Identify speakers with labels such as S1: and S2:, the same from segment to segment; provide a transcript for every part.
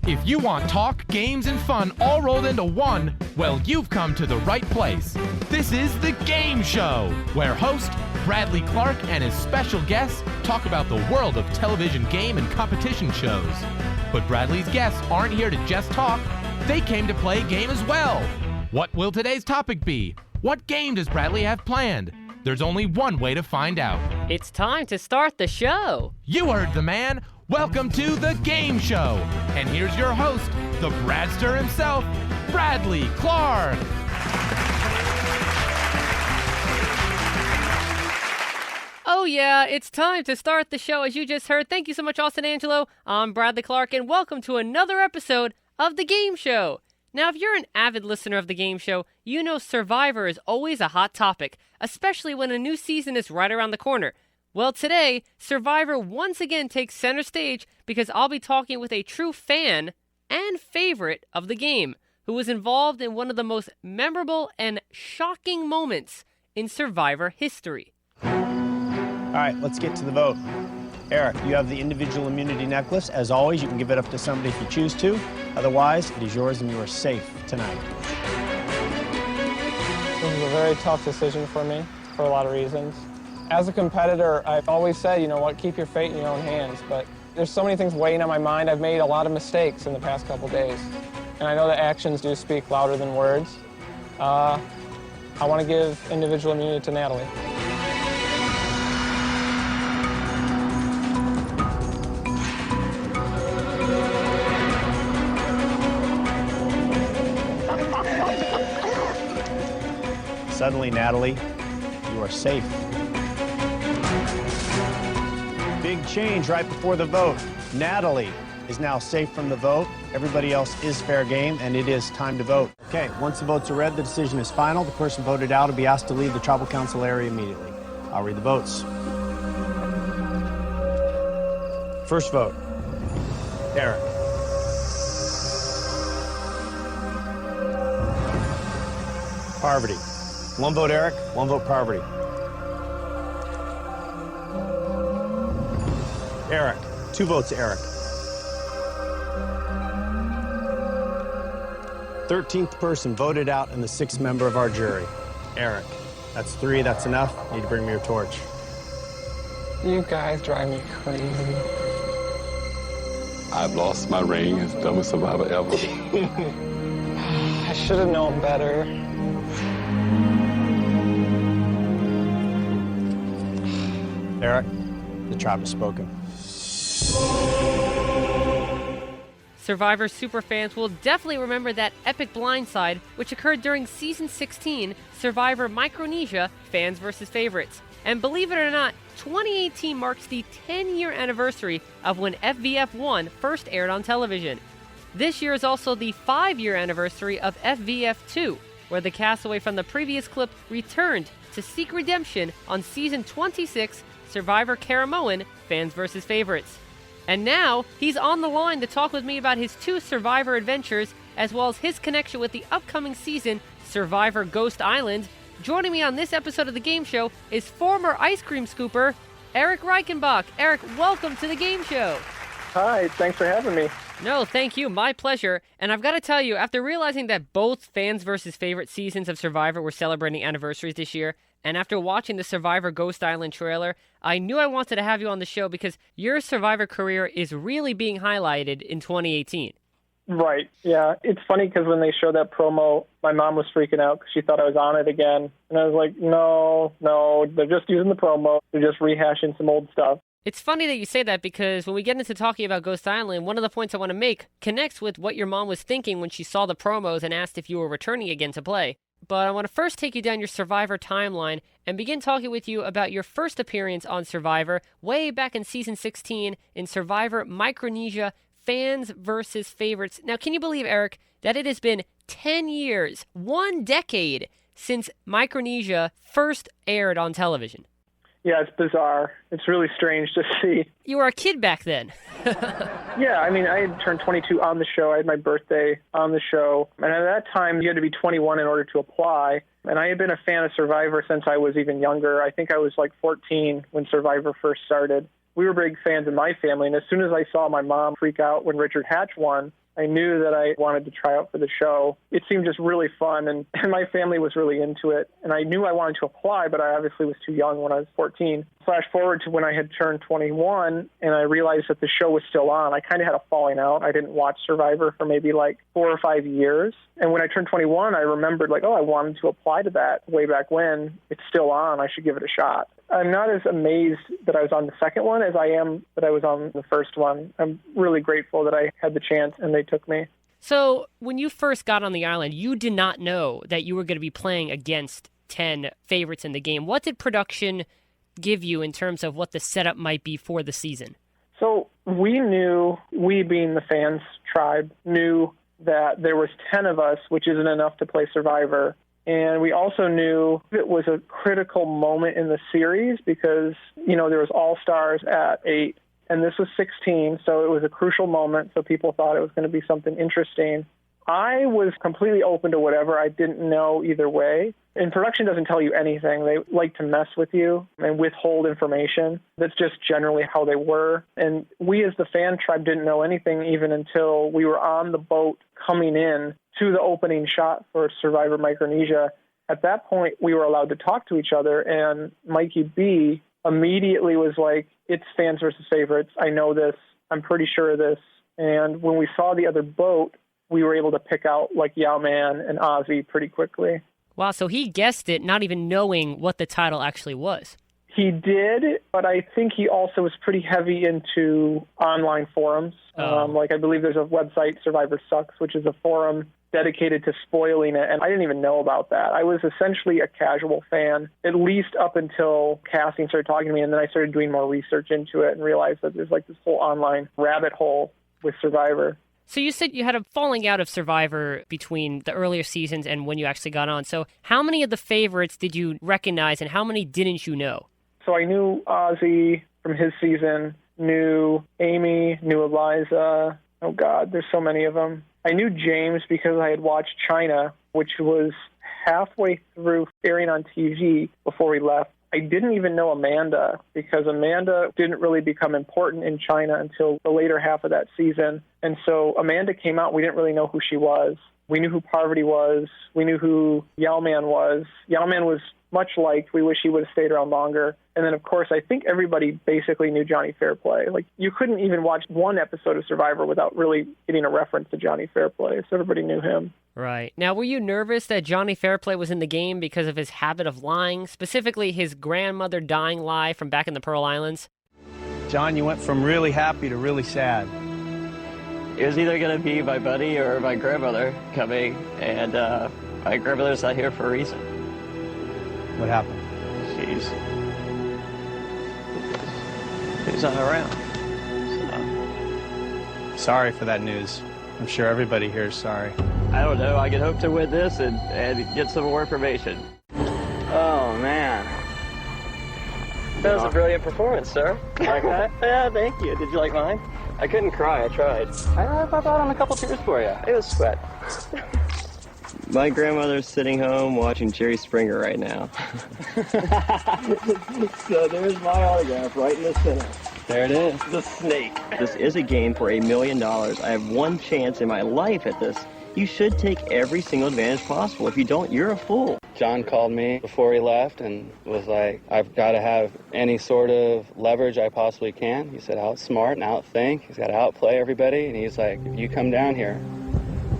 S1: If you want talk, games, and fun all rolled into one, well, you've come to the right place. This is The Game Show, where host Bradley Clarke and his special guests talk about the world of television game and competition shows. But Bradley's guests aren't here to just talk. They came to play a game as well. What will today's topic be? What game does Bradley have planned? There's only one way to find out.
S2: It's time to start the show.
S1: You heard the man. Welcome to The Game Show. And here's your host, the Bradster himself, Bradley Clarke.
S2: Oh yeah, it's time to start the show as you just heard. Thank you so much, Austin Angelo. I'm Bradley Clarke, and welcome to another episode of The Game Show. Now, if you're an avid listener of The Game Show, you know Survivor is always a hot topic, especially when a new season is right around the corner. Well, today, Survivor once again takes center stage because I'll be talking with a true fan and favorite of the game who was involved in one of the most memorable and shocking moments in Survivor history.
S3: All right, let's get to the vote. Erik, you have the individual immunity necklace. As always, you can give it up to somebody if you choose to. Otherwise, it is yours and you are safe tonight.
S4: This is a very tough decision for me for a lot of reasons. As a competitor, I've always said, you know what, keep your fate in your own hands. But there's so many things weighing on my mind. I've made a lot of mistakes in the past couple days. And I know that actions do speak louder than words. I want to give individual immunity to Natalie.
S3: Suddenly, Natalie, you are safe. Big change right before the vote. Natalie is now safe from the vote. Everybody else is fair game, and it is time to vote. Okay, once the votes are read, the decision is final. The person voted out will be asked to leave the tribal council area immediately. I'll read the votes. First vote, Erik. Parvati. One vote Erik, one vote Parvati. Erik, two votes Erik. 13th person voted out and the 6th member of our jury. Erik, that's 3, that's enough. You need to bring me your torch.
S4: You guys drive me crazy.
S5: I've lost my ring as dumbest survivor ever.
S4: I should have known better.
S3: Erik, the tribe has spoken.
S2: Survivor superfans will definitely remember that epic blindside, which occurred during Season 16, Survivor Micronesia, Fans vs. Favorites. And believe it or not, 2018 marks the 10-year anniversary of when FVF1 first aired on television. This year is also the 5-year anniversary of FVF2, where the castaway from the previous clip returned to seek redemption on Season 26, Survivor Caramoan, Fans vs. Favorites. And now, he's on the line to talk with me about his 2 Survivor adventures, as well as his connection with the upcoming season, Survivor Ghost Island. Joining me on this episode of The Game Show is former ice cream scooper, Erik Reichenbach. Erik, welcome to The Game Show.
S4: Hi, thanks for having me.
S2: No, thank you. My pleasure. And I've got to tell you, after realizing that both Fans vs. Favorite seasons of Survivor were celebrating anniversaries this year, and after watching the Survivor Ghost Island trailer, I knew I wanted to have you on the show because your Survivor career is really being highlighted in 2018.
S4: Right, yeah. It's funny because when they showed that promo, my mom was freaking out because she thought I was on it again. And I was like, no, they're just using the promo. They're just rehashing some old stuff.
S2: It's funny that you say that because when we get into talking about Ghost Island, one of the points I want to make connects with what your mom was thinking when she saw the promos and asked if you were returning again to play. But I want to first take you down your Survivor timeline and begin talking with you about your first appearance on Survivor way back in Season 16 in Survivor Micronesia, Fans vs. Favorites. Now, can you believe, Erik, that it has been 10 years, 1 decade, since Micronesia first aired on television?
S4: Yeah, it's bizarre. It's really strange to see.
S2: You were a kid back then.
S4: Yeah, I mean, I had turned 22 on the show. I had my birthday on the show. And at that time, you had to be 21 in order to apply. And I had been a fan of Survivor since I was even younger. I think I was like 14 when Survivor first started. We were big fans in my family. And as soon as I saw my mom freak out when Richard Hatch won, I knew that I wanted to try out for the show. It seemed just really fun, and my family was really into it. And I knew I wanted to apply, but I obviously was too young when I was 14. Flash forward to when I had turned 21, and I realized that the show was still on. I kind of had a falling out. I didn't watch Survivor for maybe like 4 or 5 years. And when I turned 21, I remembered like, oh, I wanted to apply to that way back when. It's still on. I should give it a shot. I'm not as amazed that I was on the second one as I am that I was on the first one. I'm really grateful that I had the chance and they took me.
S2: So when you first got on the island, you did not know that you were going to be playing against 10 favorites in the game. What did production give you in terms of what the setup might be for the season?
S4: So we knew, we being the fans tribe, knew that there was 10 of us, which isn't enough to play Survivor. And we also knew it was a critical moment in the series because, there was All-Stars at 8, and this was 16, so it was a crucial moment, so people thought it was going to be something interesting. I was completely open to whatever. I didn't know either way. And production doesn't tell you anything. They like to mess with you and withhold information. That's just generally how they were. And we as the fan tribe didn't know anything even until we were on the boat coming in to the opening shot for Survivor Micronesia. At that point, we were allowed to talk to each other, and Mikey B immediately was like, it's fans versus favorites. I know this. I'm pretty sure of this. And when we saw the other boat, we were able to pick out like Yao-Man and Ozzy pretty quickly.
S2: Wow, so he guessed it not even knowing what the title actually was.
S4: He did, but I think he also was pretty heavy into online forums. I believe there's a website, Survivor Sucks, which is a forum dedicated to spoiling it, and I didn't even know about that. I was essentially a casual fan, at least up until casting started talking to me, and then I started doing more research into it and realized that there's like this whole online rabbit hole with Survivor.
S2: So you said you had a falling out of Survivor between the earlier seasons and when you actually got on. So how many of the favorites did you recognize and how many didn't you know?
S4: So I knew Ozzy from his season, knew Amy, knew Eliza. Oh, God, there's so many of them. I knew James because I had watched China, which was halfway through airing on TV before we left. I didn't even know Amanda because Amanda didn't really become important in China until the later half of that season. And so Amanda came out. We didn't really know who she was. We knew who Parvati was. We knew who Yao-Man was. Yao-Man was much liked. We wish he would have stayed around longer. And then, of course, I think everybody basically knew Johnny Fairplay. Like, you couldn't even watch one episode of Survivor without really getting a reference to Johnny Fairplay. So everybody knew him.
S2: Right. Now, were you nervous that Johnny Fairplay was in the game because of his habit of lying, specifically his grandmother dying lie from back in the Pearl Islands?
S3: John, you went from really happy to really sad.
S6: It was either going to be my buddy or my grandmother coming, and my grandmother's not here for a reason.
S3: What happened?
S6: She's not around. So.
S3: Sorry for that news. I'm sure everybody here is sorry.
S6: I don't know. I can hope to win this and get some more information. Oh, man. That was a brilliant performance, sir. Like that? Yeah, thank you. Did you like mine? I couldn't cry. I tried. I brought on a couple tears for you. It was sweat. My grandmother's sitting home watching Jerry Springer right now. So there's my autograph right in the center. There it is. The snake. This is a game for $1 million. I have one chance in my life at this. You should take every single advantage possible. If you don't, you're a fool. John called me before he left and was like, I've got to have any sort of leverage I possibly can. He said, outsmart and outthink. He's got to outplay everybody. And he's like, if you come down here,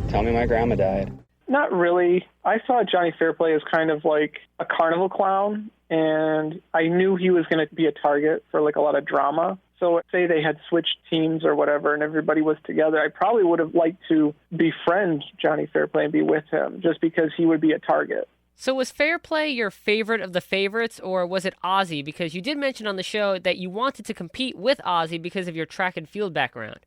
S6: tell me my grandma died.
S4: Not really. I saw Johnny Fairplay as kind of like a carnival clown, and I knew he was going to be a target for like a lot of drama. So say they had switched teams or whatever and everybody was together, I probably would have liked to befriend Johnny Fairplay and be with him just because he would be a target.
S2: So was Fairplay your favorite of the favorites, or was it Ozzy? Because you did mention on the show that you wanted to compete with Ozzy because of your track and field background.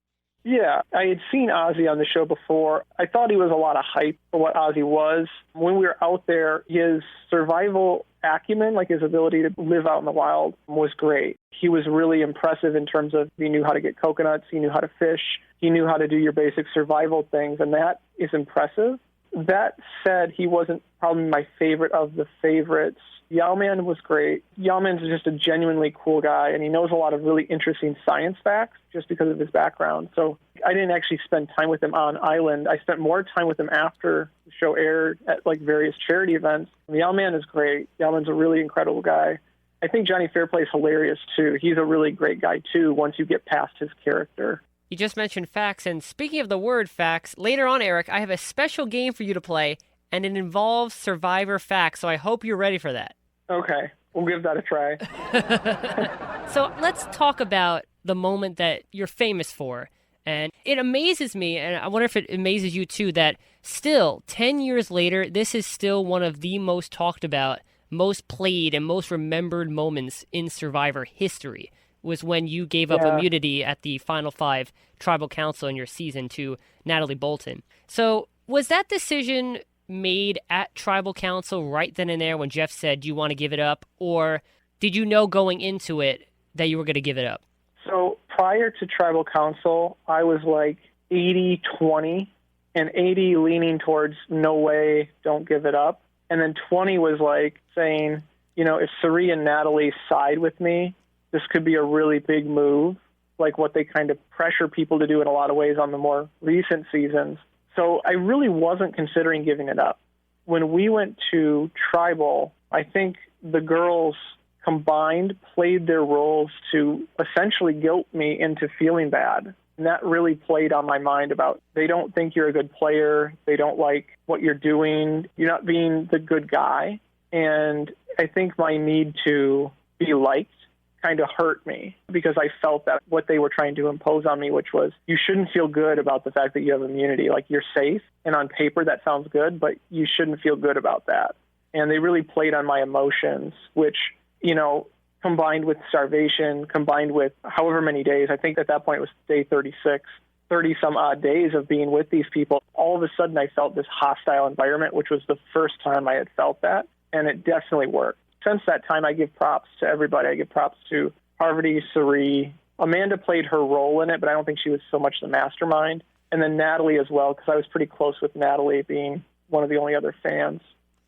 S4: Yeah, I had seen Ozzy on the show before. I thought he was a lot of hype for what Ozzy was. When we were out there, his survival acumen, like his ability to live out in the wild, was great. He was really impressive in terms of he knew how to get coconuts, he knew how to fish, he knew how to do your basic survival things, and that is impressive. That said, he wasn't probably my favorite of the favorites Yao-Man was great. Yao-Man's just a genuinely cool guy, and he knows a lot of really interesting science facts just because of his background. So I didn't actually spend time with him on island. I spent more time with him after the show aired at like various charity events. Yao-Man is great. Yao-Man's a really incredible guy. I think Johnny Fairplay is hilarious, too. He's a really great guy, too, once you get past his character.
S2: You just mentioned facts, and speaking of the word facts, later on, Eric, I have a special game for you to play, and it involves Survivor facts, so I hope you're ready for that.
S4: Okay, we'll give that a try.
S2: So let's talk about the moment that you're famous for. And it amazes me, and I wonder if it amazes you, too, that still, 10 years later, this is still one of the most talked about, most played, and most remembered moments in Survivor history, was when you gave up immunity at the Final Five Tribal Council in your season to Natalie Bolton. So was that decision made at Tribal Council right then and there when Jeff said, do you want to give it up? Or did you know going into it that you were going to give it up?
S4: So prior to Tribal Council, I was like 80-20, and 80 leaning towards no way, don't give it up. And then 20 was like saying, you know, if Sari and Natalie side with me, this could be a really big move, like what they kind of pressure people to do in a lot of ways on the more recent seasons. So I really wasn't considering giving it up. When we went to Tribal, I think the girls combined played their roles to essentially guilt me into feeling bad. And that really played on my mind about they don't think you're a good player. They don't like what you're doing. You're not being the good guy. And I think my need to be liked kind of hurt me because I felt that what they were trying to impose on me, which was you shouldn't feel good about the fact that you have immunity. Like you're safe, and on paper that sounds good, but you shouldn't feel good about that. And they really played on my emotions, which, you know, combined with starvation, combined with however many days, I think at that point it was day 36, 30-some odd days of being with these people. All of a sudden I felt this hostile environment, which was the first time I had felt that, and it definitely worked. Since that time, I give props to everybody. I give props to Parvati, Sari. Amanda played her role in it, but I don't think she was so much the mastermind. And then Natalie as well, because I was pretty close with Natalie being one of the only other fans.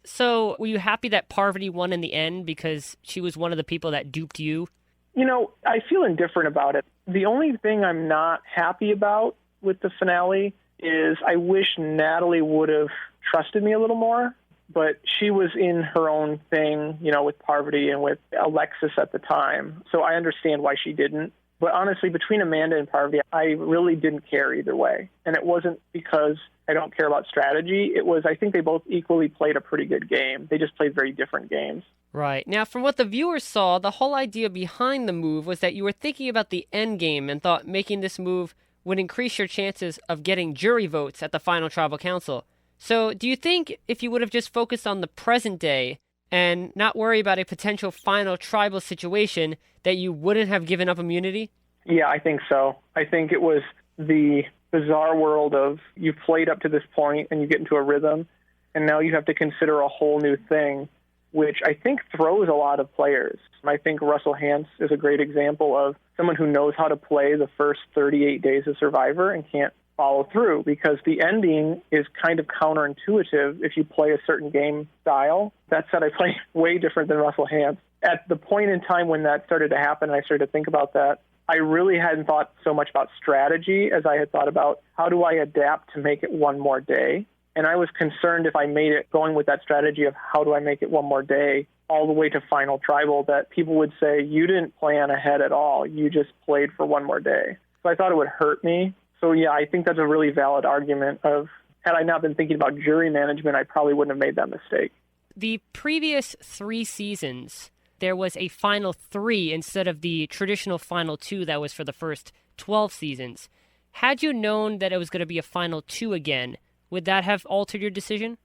S2: So were you happy that Parvati won in the end because she was one of the people that duped you?
S4: You know, I feel indifferent about it. The only thing I'm not happy about with the finale is I wish Natalie would have trusted me a little more. But she was in her own thing, you know, with Parvati and with Alexis at the time. So I understand why she didn't. But honestly, between Amanda and Parvati, I really didn't care either way. And it wasn't because I don't care about strategy. It was, I think they both equally played a pretty good game. They just played very different games.
S2: Right. Now, from what the viewers saw, the whole idea behind the move was that you were thinking about the end game and thought making this move would increase your chances of getting jury votes at the final Tribal Council. So do you think if you would have just focused on the present day and not worry about a potential final tribal situation that you wouldn't have given up immunity?
S4: Yeah, I think so. I think it was the bizarre world of you've played up to this point and you get into a rhythm, and now you have to consider a whole new thing, which I think throws a lot of players. I think Russell Hantz is a great example of someone who knows how to play the first 38 days of Survivor and can't follow through because the ending is kind of counterintuitive if you play a certain game style. That said, I play way different than Russell Hantz. At the point in time when that started to happen and I started to think about that, I really hadn't thought so much about strategy as I had thought about how do I adapt to make it one more day. And I was concerned if I made it going with that strategy of how do I make it one more day all the way to Final Tribal that people would say, you didn't plan ahead at all. You just played for one more day. So I thought it would hurt me. So, yeah, I think that's a really valid argument of, had I not been thinking about jury management, I probably wouldn't have made that mistake.
S2: The previous 3 seasons, there was a final 3 instead of the traditional final 2 that was for the first 12 seasons. Had you known that it was going to be a final 2 again, would that have altered your decision?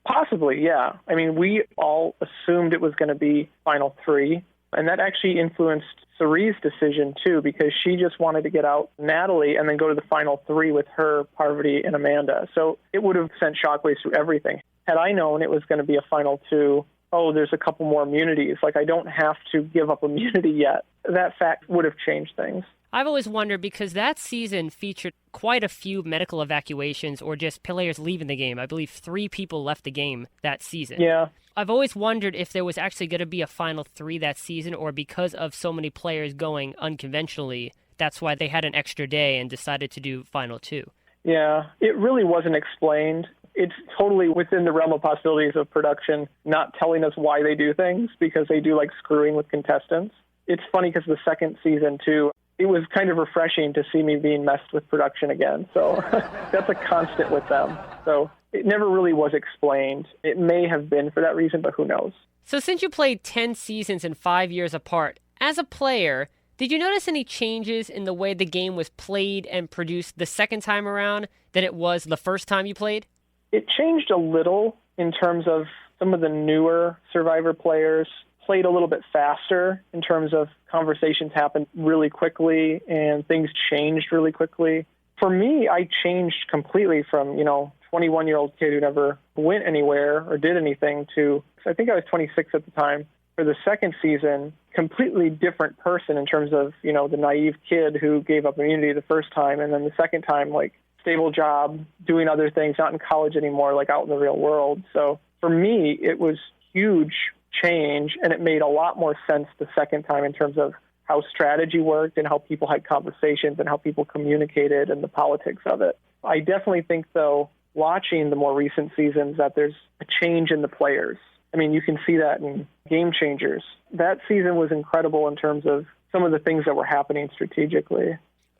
S4: Possibly, yeah. I mean, we all assumed it was going to be final 3, and that actually influenced Sari's decision, too, because she just wanted to get out Natalie and then go to the final 3 with her, Parvati, and Amanda. So it would have sent shockwaves through everything. Had I known it was going to be a final 2, oh, there's a couple more immunities. Like, I don't have to give up immunity yet. that fact would have changed things.
S2: I've always wondered because that season featured quite a few medical evacuations or just players leaving the game. I believe 3 people left the game that season.
S4: Yeah.
S2: I've always wondered if there was actually going to be a Final 3 that season, or because of so many players going unconventionally, that's why they had an extra day and decided to do Final 2.
S4: Yeah, it really wasn't explained. It's totally within the realm of possibilities of production not telling us why they do things, because they do like screwing with contestants. It's funny because the second season, too, it was kind of refreshing to see me being messed with production again. So that's a constant with them. So it never really was explained. It may have been for that reason, but who knows?
S2: So since you played 10 seasons and 5 years apart, as a player, did you notice any changes in the way the game was played and produced the second time around than it was the first time you played?
S4: It changed a little in terms of some of the newer Survivor players played a little bit faster in terms of conversations happened really quickly and things changed really quickly. For me, I changed completely from, 21-year-old kid who never went anywhere or did anything to, I think I was 26 at the time. For the second season, completely different person in terms of, the naive kid who gave up immunity the first time, and then the second time, like, stable job, doing other things, not in college anymore, like out in the real world. So for me, it was huge change, and it made a lot more sense the second time in terms of how strategy worked and how people had conversations and how people communicated and the politics of it. I definitely think, though, watching the more recent seasons, that there's a change in the players. I mean, you can see that in Game Changers. That season was incredible in terms of some of the things that were happening strategically.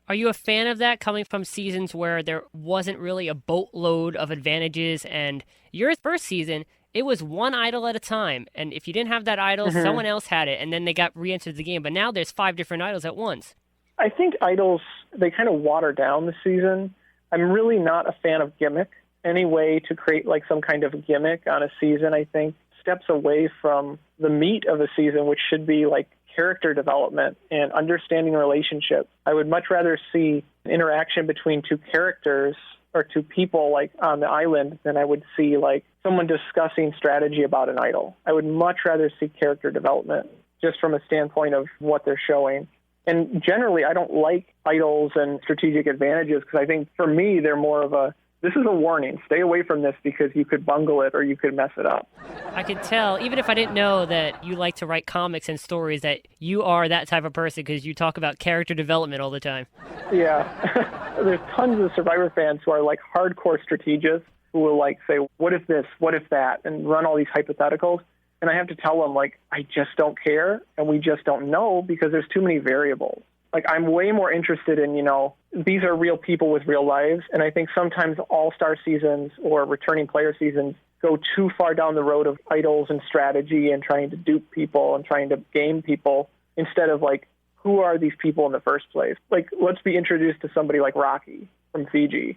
S2: Are you a fan of that, coming from seasons where there wasn't really a boatload of advantages, and your first season, it was one idol at a time, and if you didn't have that idol, someone else had it, and then they got re-entered the game, but now there's 5 different idols at once.
S4: I think idols, they kind of water down the season. I'm really not a fan of gimmick. Any way to create like some kind of gimmick on a season, I think, steps away from the meat of a season, which should be like character development and understanding relationships. I would much rather see interaction between 2 characters or 2 people like on the island than I would see like someone discussing strategy about an idol. I would much rather see character development just from a standpoint of what they're showing. And generally, I don't like idols and strategic advantages because I think for me, they're more of a, this is a warning. Stay away from this because you could bungle it or you could mess it up.
S2: I could tell, even if I didn't know that you like to write comics and stories, that you are that type of person because you talk about character development all the time.
S4: Yeah. There's tons of Survivor fans who are like hardcore strategists who will like say, what if this, what if that, and run all these hypotheticals. And I have to tell them, like, I just don't care and we just don't know because there's too many variables. Like, I'm way more interested in, these are real people with real lives. And I think sometimes all-star seasons or returning player seasons go too far down the road of idols and strategy and trying to dupe people and trying to game people instead of, like, who are these people in the first place? Like, let's be introduced to somebody like Rocky from Fiji,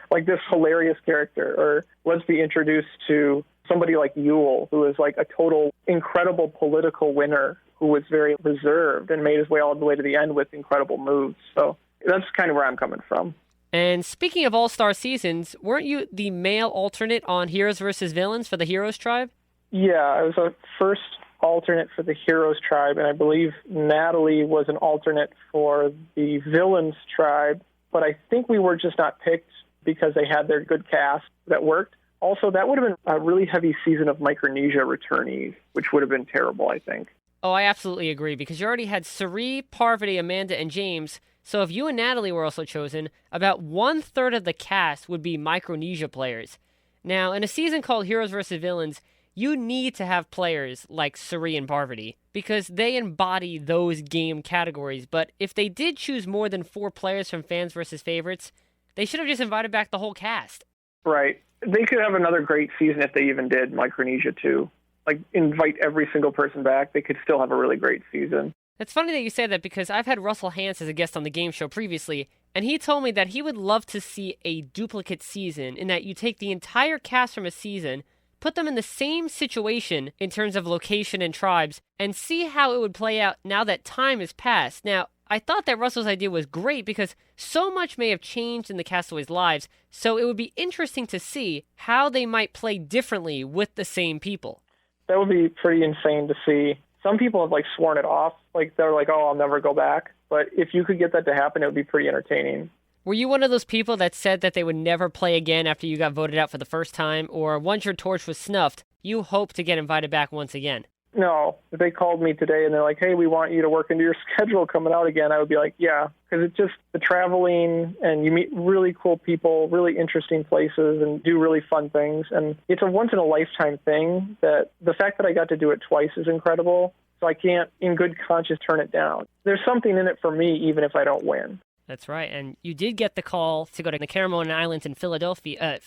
S4: like this hilarious character. Or let's be introduced to somebody like Yule, who is like a total incredible political winner who was very reserved and made his way all the way to the end with incredible moves. So that's kind of where I'm coming from.
S2: And speaking of all-star seasons, weren't you the male alternate on Heroes vs. Villains for the Heroes Tribe?
S4: Yeah, I was a first alternate for the Heroes Tribe, and I believe Natalie was an alternate for the Villains Tribe, but I think we were just not picked because they had their good cast that worked. Also, that would have been a really heavy season of Micronesia returnees, which would have been terrible, I think.
S2: Oh, I absolutely agree, because you already had Sari, Parvati, Amanda, and James, so if you and Natalie were also chosen, about 1/3 of the cast would be Micronesia players. Now, in a season called Heroes vs. Villains, you need to have players like Sari and Parvati, because they embody those game categories, but if they did choose more than 4 players from fans versus favorites, they should have just invited back the whole cast.
S4: Right. They could have another great season if they even did Micronesia too. Like, invite every single person back. They could still have a really great season.
S2: It's funny that you say that because I've had Russell Hantz as a guest on the game show previously, and he told me that he would love to see a duplicate season in that you take the entire cast from a season, put them in the same situation in terms of location and tribes, and see how it would play out now that time has passed. Now, I thought that Russell's idea was great because so much may have changed in the castaways' lives, so it would be interesting to see how they might play differently with the same people.
S4: That would be pretty insane to see. Some people have like sworn it off, Like, they're like, oh, I'll never go back. But if you could get that to happen, it would be pretty entertaining.
S2: Were you one of those people that said that they would never play again after you got voted out for the first time? Or once your torch was snuffed, you hope to get invited back once again?
S4: No, if they called me today and they're like, hey, we want you to work into your schedule coming out again, I would be like, yeah, because it's just the traveling and you meet really cool people, really interesting places and do really fun things. And it's a once-in-a-lifetime thing that the fact that I got to do it twice is incredible. So I can't, in good conscience, turn it down. There's something in it for me, even if I don't win.
S2: That's right, and you did get the call to go to the Caramoan Islands in Philadelphia.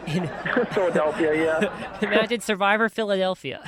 S2: In
S4: Philadelphia, yeah.
S2: Imagine Survivor Philadelphia.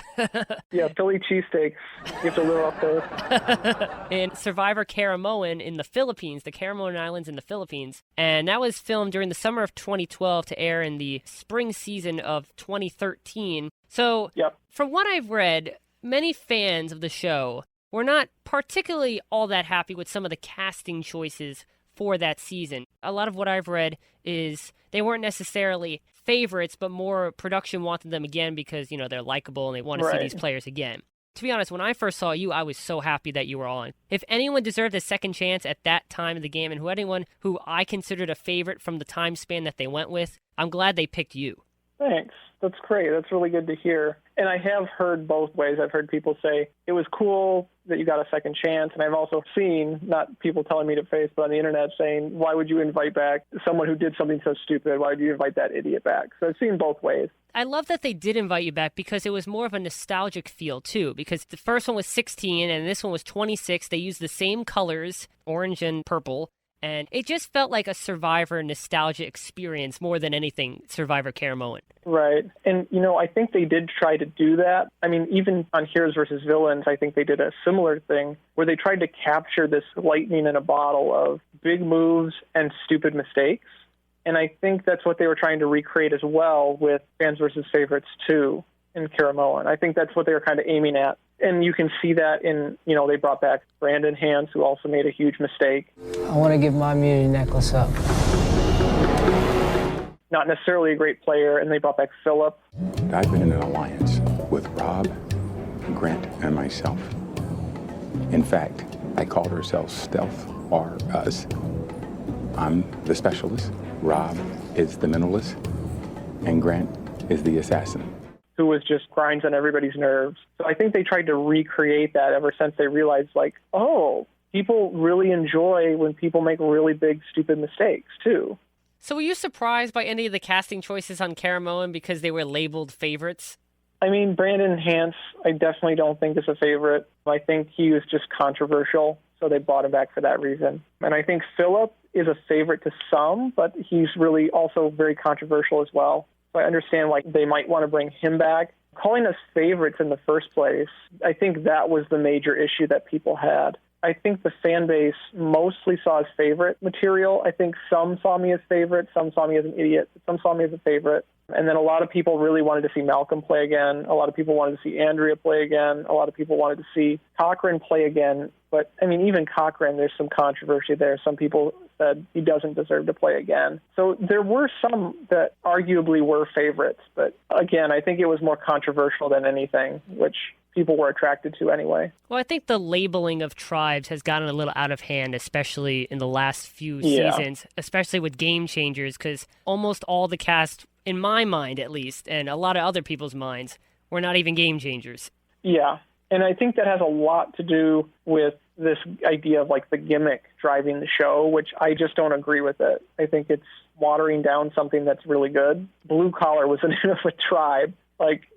S4: Yeah, Philly cheesesteaks. You have to live up there.
S2: In Survivor Caramoan in the Philippines, the Caramoan Islands in the Philippines. And that was filmed during the summer of 2012 to air in the spring season of 2013. So,
S4: Yep.
S2: From what I've read, many fans of the show were not particularly all that happy with some of the casting choices for that season. A lot of what I've read is they weren't necessarily favorites, but more production wanted them again because, they're likable and they want to see these players again. To be honest, when I first saw you, I was so happy that you were on. If anyone deserved a second chance at that time of the game, and anyone who I considered a favorite from the time span that they went with, I'm glad they picked you.
S4: Thanks. That's great. That's really good to hear. And I have heard both ways. I've heard people say it was cool that you got a second chance. And I've also seen, not people telling me to face, but on the internet saying, why would you invite back someone who did something so stupid? Why would you invite that idiot back? So I've seen both ways.
S2: I love that they did invite you back because it was more of a nostalgic feel, too. Because the first one was 16 and this one was 26. They used the same colors, orange and purple. And it just felt like a Survivor nostalgia experience more than anything Survivor Caramoan.
S4: Right. And, I think they did try to do that. I mean, even on Heroes versus Villains, I think they did a similar thing where they tried to capture this lightning in a bottle of big moves and stupid mistakes. And I think that's what they were trying to recreate as well with Fans versus Favorites 2 in Caramoan. I think that's what they were kind of aiming at. And you can see that in, they brought back Brandon Hans, who also made a huge mistake.
S7: I want to give my immunity necklace up.
S4: Not necessarily a great player, and they brought back Philip.
S5: I've been in an alliance with Rob, Grant, and myself. In fact, I called ourselves Stealth, or Us. I'm the specialist, Rob is the mentalist, and Grant is the assassin.
S4: Who was just grinds on everybody's nerves. So I think they tried to recreate that ever since they realized, people really enjoy when people make really big, stupid mistakes, too.
S2: So were you surprised by any of the casting choices on Caramoan because they were labeled favorites?
S4: I mean, Brandon Hans, I definitely don't think is a favorite. I think he was just controversial, so they brought him back for that reason. And I think Philip is a favorite to some, but he's really also very controversial as well. I understand they might want to bring him back. Calling us favorites in the first place, I think that was the major issue that people had. I think the fan base mostly saw as favorite material. I think some saw me as favorite, some saw me as an idiot, some saw me as a favorite. And then a lot of people really wanted to see Malcolm play again. A lot of people wanted to see Andrea play again. A lot of people wanted to see Cochran play again. But, even Cochran, there's some controversy there. Some people said he doesn't deserve to play again. So there were some that arguably were favorites. But, again, I think it was more controversial than anything, which people were attracted to anyway.
S2: Well, I think the labeling of tribes has gotten a little out of hand, especially in the last few seasons, especially with Game Changers, because almost all the cast, in my mind at least, and a lot of other people's minds, were not even Game Changers.
S4: Yeah, and I think that has a lot to do with this idea of the gimmick driving the show, which I just don't agree with it. I think it's watering down something that's really good. Blue Collar was the name of a tribe.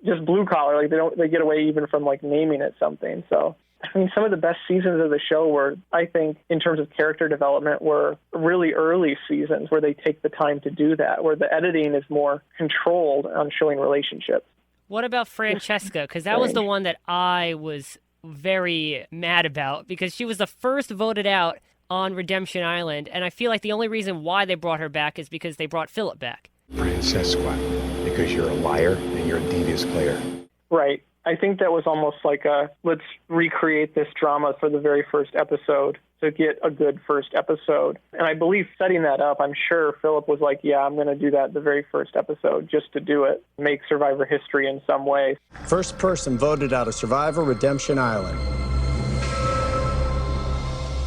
S4: Just blue collar, they get away even from naming it something. So, some of the best seasons of the show were, I think, in terms of character development, were really early seasons where they take the time to do that, where the editing is more controlled on showing relationships.
S2: What about Francesca? Because that was the one that I was very mad about because she was the first voted out on Redemption Island, and I feel like the only reason why they brought her back is because they brought Philip back.
S5: Francesca, because you're a liar and you're a devious player.
S4: Right. I think that was almost like let's recreate this drama for the very first episode to get a good first episode. And I believe setting that up, I'm sure Philip was like, yeah, I'm going to do that the very first episode just to do it, make Survivor history in some way.
S3: First person voted out of Survivor Redemption Island.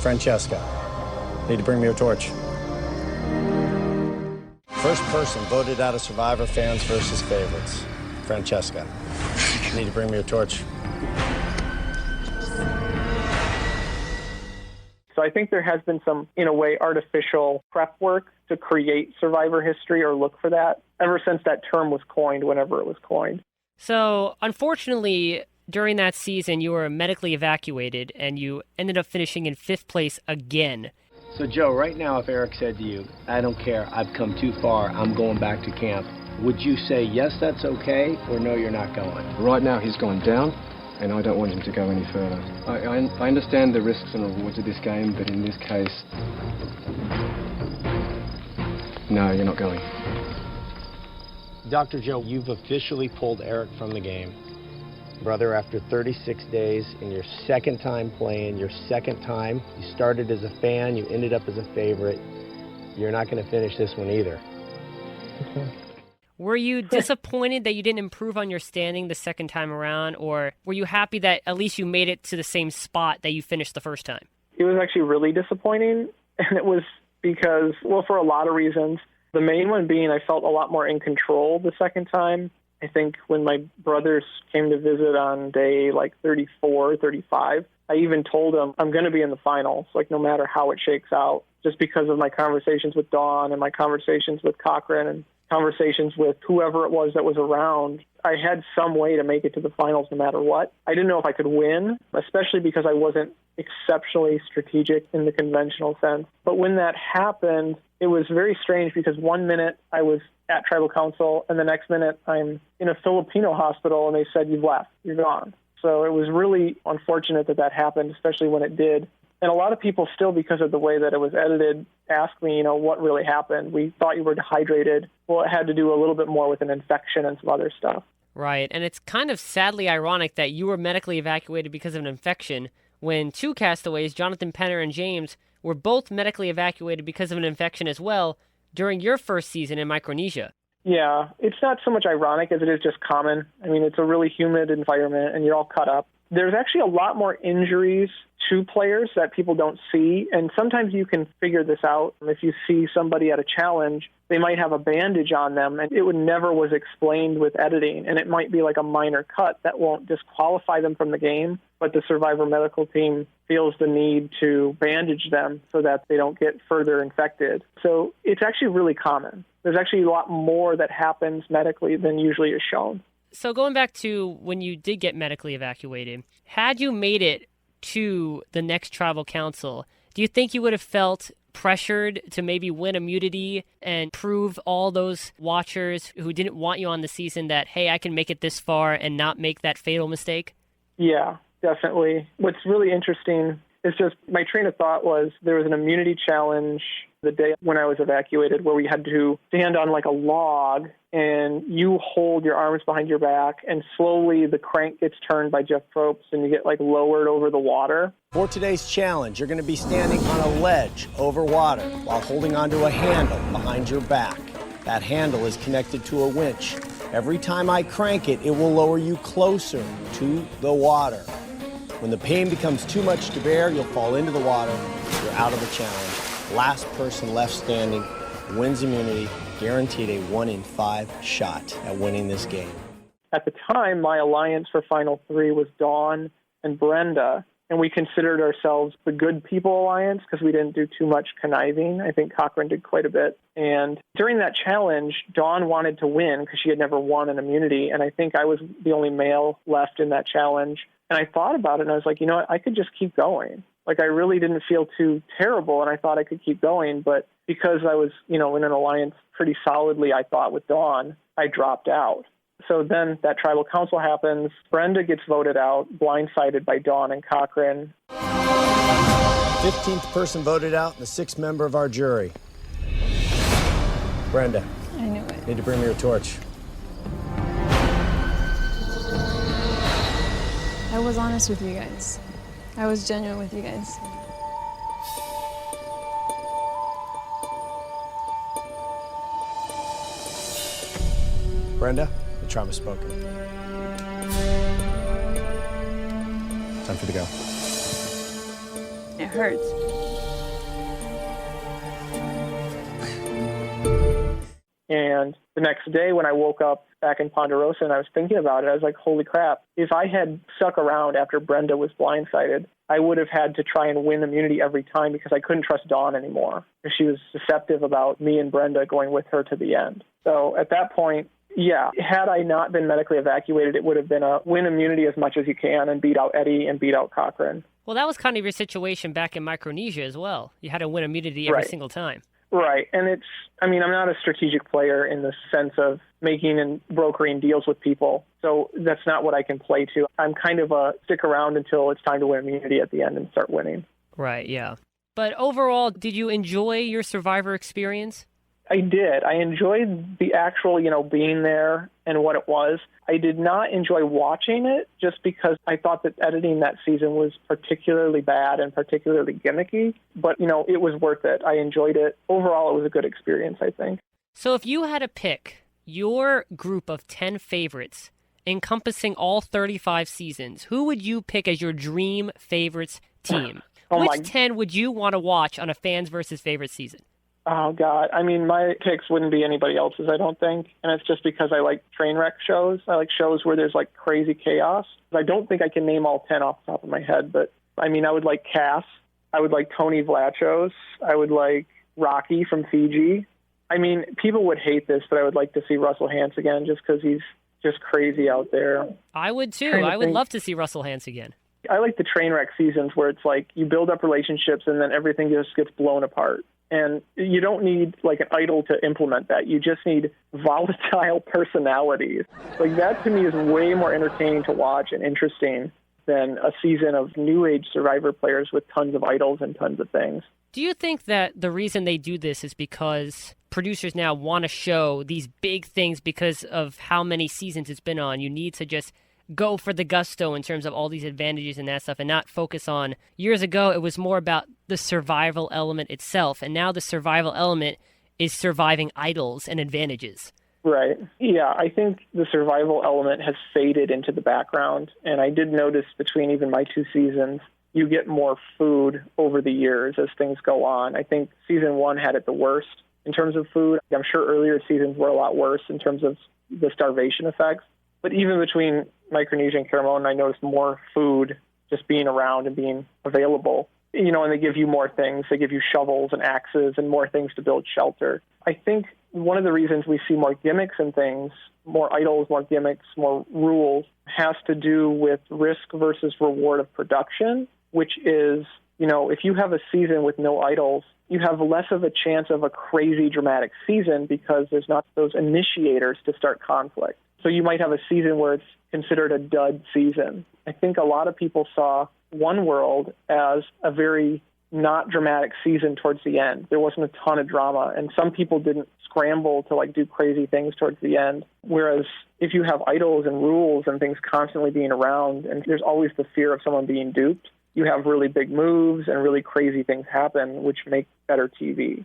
S3: Francesca, need to bring me a torch. First person voted out of Survivor fans versus favorites. Francesca, need to bring me a torch.
S4: So I think there has been some, in a way, artificial prep work to create Survivor history or look for that ever since that term was coined, whenever it was coined.
S2: So, unfortunately, during that season, you were medically evacuated and you ended up finishing in 5th place again.
S8: So, Joe, right now, if Erik said to you, I don't care, I've come too far, I'm going back to camp, would you say, yes, that's okay, or no, you're not going?
S9: Right now, he's gone down, and I don't want him to go any further. I understand the risks and rewards of this game, but in this case, no, you're not going.
S3: Dr. Joe, you've officially pulled Erik from the game. Brother, after 36 days, in your second time playing, your second time, you started as a fan, you ended up as a favorite. You're not going to finish this one either.
S2: Were you disappointed that you didn't improve on your standing the second time around, or were you happy that at least you made it to the same spot that you finished the first time?
S4: It was actually really disappointing, and it was because, well, for a lot of reasons. The main one being I felt a lot more in control the second time. I think when my brothers came to visit on day like 34, 35, I even told them I'm going to be in the finals, like no matter how it shakes out, just because of my conversations with Dawn and my conversations with Cochran and conversations with whoever it was that was around. I had some way to make it to the finals no matter what. I didn't know if I could win, especially because I wasn't exceptionally strategic in the conventional sense. But when that happened, it was very strange because 1 minute I was at Tribal Council and the next minute I'm in a Filipino hospital and they said, you've left, you're gone. So it was really unfortunate that that happened, especially when it did. And a lot of people still, because of the way that it was edited, ask me, what really happened. We thought you were dehydrated. Well, it had to do a little bit more with an infection and some other stuff.
S2: Right, and it's kind of sadly ironic that you were medically evacuated because of an infection when 2 castaways, Jonathan Penner and James, were both medically evacuated because of an infection as well during your first season in Micronesia.
S4: Yeah, it's not so much ironic as it is just common. I mean, it's a really humid environment and you're all cut up. There's actually a lot more injuries to players that people don't see, and sometimes you can figure this out. If you see somebody at a challenge, they might have a bandage on them, and it never was explained with editing, and it might be like a minor cut that won't disqualify them from the game, but the Survivor medical team feels the need to bandage them so that they don't get further infected. So it's actually really common. There's actually a lot more that happens medically than usually is shown.
S2: So going back to when you did get medically evacuated, had you made it to the next tribal council, do you think you would have felt pressured to maybe win immunity and prove all those watchers who didn't want you on the season that, hey, I can make it this far and not make that fatal mistake?
S4: Yeah, definitely. What's really interesting is just my train of thought was there was an immunity challenge the day when I was evacuated where we had to stand on like a log and you hold your arms behind your back and slowly the crank gets turned by Jeff Probst and you get like lowered over the water.
S3: For today's challenge, you're going to be standing on a ledge over water while holding onto a handle behind your back. That handle is connected to a winch. Every time I crank it, it will lower you closer to the water. When the pain becomes too much to bear, you'll fall into the water. You're out of the challenge. Last person left standing wins immunity, guaranteed a 1 in 5 shot at winning this game.
S4: At the time, my alliance for Final 3 was Dawn and Brenda, and we considered ourselves the Good People Alliance because we didn't do too much conniving. I think Cochran did quite a bit. And during that challenge, Dawn wanted to win because she had never won an immunity, and I think I was the only male left in that challenge. And I thought about it, and I was like, you know what, I could just keep going. Like, I really didn't feel too terrible, and I thought I could keep going. But because I was, in an alliance pretty solidly, I thought, with Dawn, I dropped out. So then that tribal council happens. Brenda gets voted out, blindsided by Dawn and Cochran.
S3: 15th person voted out, and the 6th member of our jury. Brenda.
S10: I knew it.
S3: Need to bring me your torch.
S10: I was honest with you guys. I was genuine with you guys.
S3: Brenda, the tribe has spoken. Time for the go.
S10: It hurts.
S4: And the next day when I woke up back in Ponderosa and I was thinking about it, I was like, holy crap, if I had stuck around after Brenda was blindsided, I would have had to try and win immunity every time because I couldn't trust Dawn anymore. She was deceptive about me and Brenda going with her to the end. So at that point, yeah, had I not been medically evacuated, it would have been a win immunity as much as you can and beat out Eddie and beat out Cochran.
S2: Well, that was kind of your situation back in Micronesia as well. You had to win immunity every single time.
S4: Right. And I'm not a strategic player in the sense of making and brokering deals with people. So that's not what I can play to. I'm kind of a stick around until it's time to win immunity at the end and start winning.
S2: Right, yeah. But overall, did you enjoy your Survivor experience?
S4: I did. I enjoyed the actual, being there and what it was. I did not enjoy watching it just because I thought that editing that season was particularly bad and particularly gimmicky. But, it was worth it. I enjoyed it. Overall, it was a good experience, I think.
S2: So if you had to pick your group of 10 favorites encompassing all 35 seasons, who would you pick as your dream favorites team? Which 10 would you want to watch on a fans versus favorites season?
S4: Oh, God. My picks wouldn't be anybody else's, I don't think. And it's just because I like train wreck shows. I like shows where there's, crazy chaos. I don't think I can name all 10 off the top of my head. But, I would like Cass. I would like Tony Vlachos. I would like Rocky from Fiji. People would hate this, but I would like to see Russell Hantz again just because he's just crazy out there.
S2: I would, too. I would love to see Russell Hantz again.
S4: I like the train wreck seasons where it's you build up relationships and then everything just gets blown apart. And you don't need an idol to implement that. You just need volatile personalities. That to me is way more entertaining to watch and interesting than a season of new age Survivor players with tons of idols and tons of things.
S2: Do you think that the reason they do this is because producers now want to show these big things because of how many seasons it's been on? You need to just go for the gusto in terms of all these advantages and that stuff and not focus on, years ago, it was more about the survival element itself. And now the survival element is surviving idols and advantages.
S4: Right. Yeah, I think the survival element has faded into the background. And I did notice between even my 2 seasons, you get more food over the years as things go on. I think season 1 had it the worst in terms of food. I'm sure earlier seasons were a lot worse in terms of the starvation effects. But even between Micronesia and Caramoan, I noticed more food just being around and being available. And they give you more things. They give you shovels and axes and more things to build shelter. I think one of the reasons we see more gimmicks and things, more idols, more gimmicks, more rules, has to do with risk versus reward of production, which is, if you have a season with no idols, you have less of a chance of a crazy dramatic season because there's not those initiators to start conflict. So you might have a season where it's considered a dud season. I think a lot of people saw One World as a very not dramatic season towards the end. There wasn't a ton of drama, and some people didn't scramble to do crazy things towards the end. Whereas if you have idols and rules and things constantly being around, and there's always the fear of someone being duped, you have really big moves and really crazy things happen, which make better TV.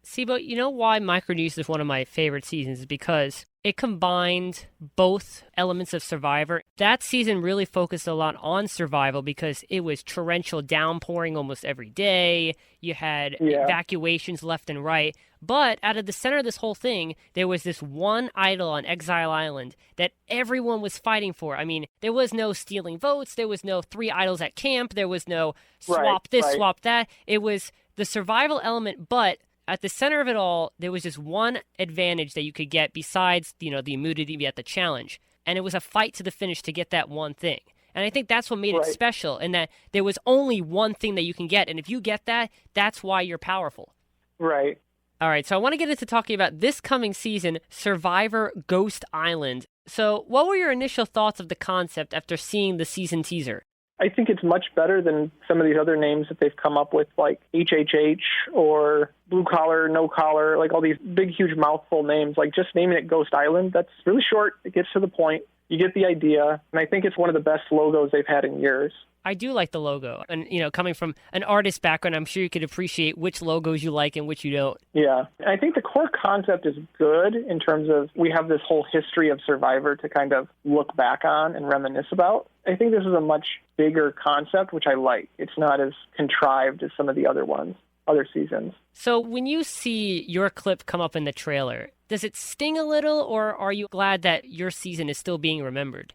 S2: Sibo, you know why Micronesia is one of my favorite seasons? Is because it combined both elements of Survivor. That season really focused a lot on survival because it was torrential downpouring almost every day. You had evacuations left and right. But out of the center of this whole thing, there was this one idol on Exile Island that everyone was fighting for. There was no stealing votes. There was no 3 idols at camp. There was no swap swap that. It was the survival element, but at the center of it all, there was just one advantage that you could get besides, the immunity at the challenge. And it was a fight to the finish to get that one thing. And I think that's what made it special, in that there was only one thing that you can get. And if you get that, that's why you're powerful.
S4: Right.
S2: All right, so I want to get into talking about this coming season, Survivor Ghost Island. So what were your initial thoughts of the concept after seeing the season teaser?
S4: I think it's much better than some of these other names that they've come up with, like HHH or Blue Collar, No Collar, all these big, huge mouthful names. Just naming it Ghost Island, that's really short. It gets to the point. you get the idea, and I think it's one of the best logos they've had in years.
S2: I do like the logo. And, coming from an artist background, I'm sure you could appreciate which logos you like and which you don't.
S4: Yeah. I think the core concept is good in terms of we have this whole history of Survivor to kind of look back on and reminisce about. I think this is a much bigger concept, which I like. It's not as contrived as some of the other seasons.
S2: So when you see your clip come up in the trailer, does it sting a little, or are you glad that your season is still being remembered?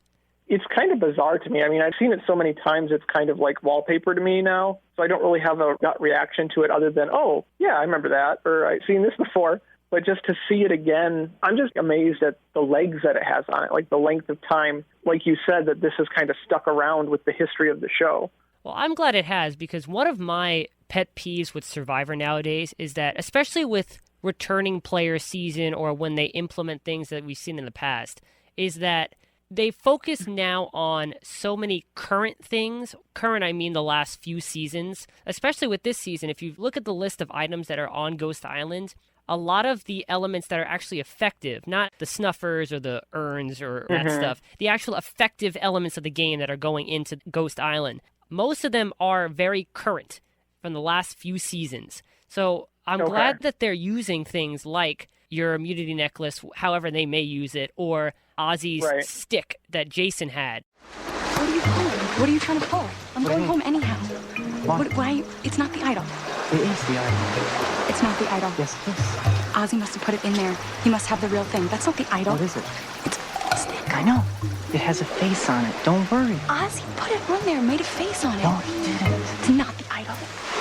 S4: It's kind of bizarre to me. I mean, I've seen it so many times, it's kind of like wallpaper to me now. So I don't really have a gut reaction to it other than, oh, yeah, I remember that, or I've seen this before. But just to see it again, I'm just amazed at the legs that it has on it, like the length of time. Like you said, that this has kind of stuck around with the history of the show.
S2: Well, I'm glad it has, because one of my pet peeves with Survivor nowadays is that, especially with returning player season or when they implement things that we've seen in the past, is that they focus now on so many current things. Current, I mean the last few seasons, especially with this season. If you look at the list of items that are on Ghost Island, a lot of the elements that are actually effective, not the snuffers or the urns or that stuff, the actual effective elements of the game that are going into Ghost Island, most of them are very current from the last few seasons. So I'm glad that they're using things like your immunity necklace, however they may use it, or Ozzy's stick that Jason had.
S11: What are you pulling? What are you trying to pull? I'm going home anyhow. Why? It's not the idol.
S7: It is the idol.
S11: It's not the idol.
S7: Yes, it is.
S11: Ozzy must have put it in there. He must have the real thing. That's not the idol.
S7: What is it?
S11: It's a stick.
S7: I know. It has a face on it. Don't worry.
S11: Ozzy put it on there, made a face on it.
S7: No, he didn't.
S11: It's not the idol.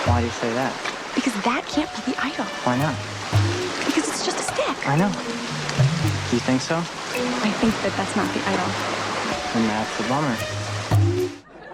S7: Why do you say that?
S11: Because that can't be the idol.
S7: Why not?
S11: Because it's just a stick.
S7: I know. Do you think so?
S11: I think that's not the idol.
S7: And that's a bummer.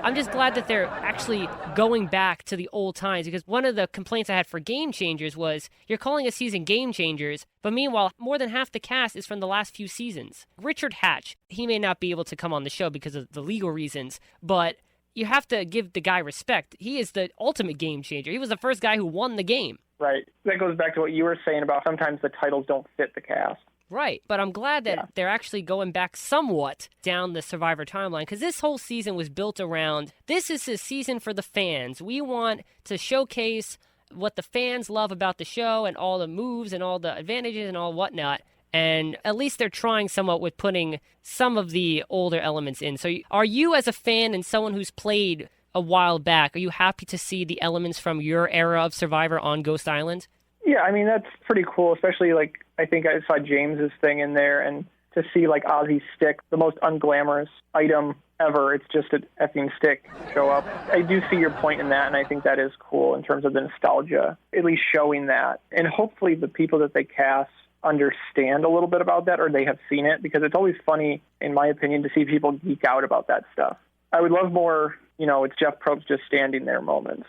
S2: I'm just glad that they're actually going back to the old times, because one of the complaints I had for Game Changers was you're calling a season Game Changers, but meanwhile, more than half the cast is from the last few seasons. Richard Hatch, he may not be able to come on the show because of the legal reasons, but you have to give the guy respect. He is the ultimate game changer. He was the first guy who won the game.
S4: Right. That goes back to what you were saying about sometimes the titles don't fit the cast.
S2: Right, but I'm glad that they're actually going back somewhat down the Survivor timeline, because this whole season was built around, this is a season for the fans. We want to showcase what the fans love about the show and all the moves and all the advantages and all whatnot, and at least they're trying somewhat with putting some of the older elements in. So are you, as a fan and someone who's played a while back, are you happy to see the elements from your era of Survivor on Ghost Island?
S4: Yeah, I mean, that's pretty cool, especially, like, I think I saw James's thing in there, and to see, like, Ozzy's stick, the most unglamorous item ever, it's just an effing stick, show up. I do see your point in that, and I think that is cool in terms of the nostalgia, at least showing that. And hopefully the people that they cast understand a little bit about that, or they have seen it, because it's always funny, in my opinion, to see people geek out about that stuff. I would love more, it's Jeff Probst just standing there moments.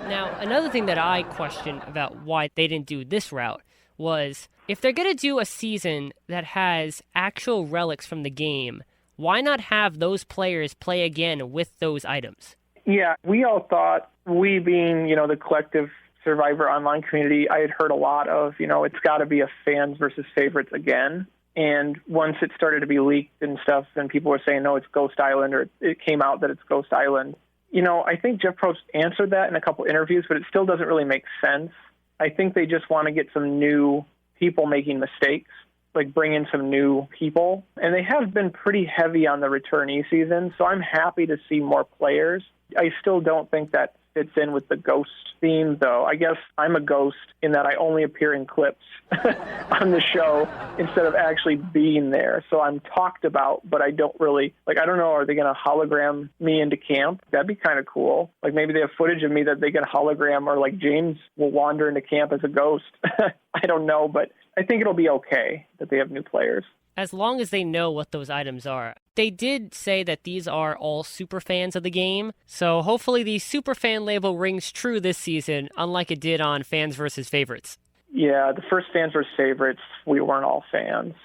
S2: Now, another thing that I question about why they didn't do this route was, if they're going to do a season that has actual relics from the game, why not have those players play again with those items? Yeah,
S4: we all thought, we being, the collective Survivor online community, I had heard a lot of, it's got to be a fans versus favorites again. And once it started to be leaked and stuff, and people were saying, no, it's Ghost Island, or it came out that it's Ghost Island. I think Jeff Probst answered that in a couple interviews, but it still doesn't really make sense. I think they just want to get some new people making mistakes, like bring in some new people. And they have been pretty heavy on the returnee season, so I'm happy to see more players. I still don't think that fits in with the ghost theme, though. I guess I'm a ghost in that I only appear in clips on the show instead of actually being there. So I'm talked about, but I don't really, I don't know, are they going to hologram me into camp? That'd be kind of cool. Maybe they have footage of me that they can hologram, or James will wander into camp as a ghost. I don't know, but I think it'll be okay that they have new players. As long as they know what those items are. They did say that these are all super fans of the game, so hopefully the super fan label rings true this season, unlike it did on Fans vs. Favorites. Yeah, the first Fans vs. Favorites, we weren't all fans.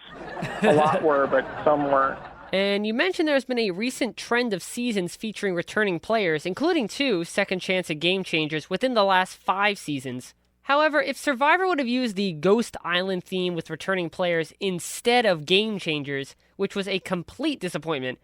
S4: A lot were, but some weren't. And you mentioned there's been a recent trend of seasons featuring returning players, including 2 second chance at Game Changers within the last 5 seasons.
S2: However, if Survivor would have used the Ghost Island theme with returning players instead of Game Changers, which was a complete disappointment,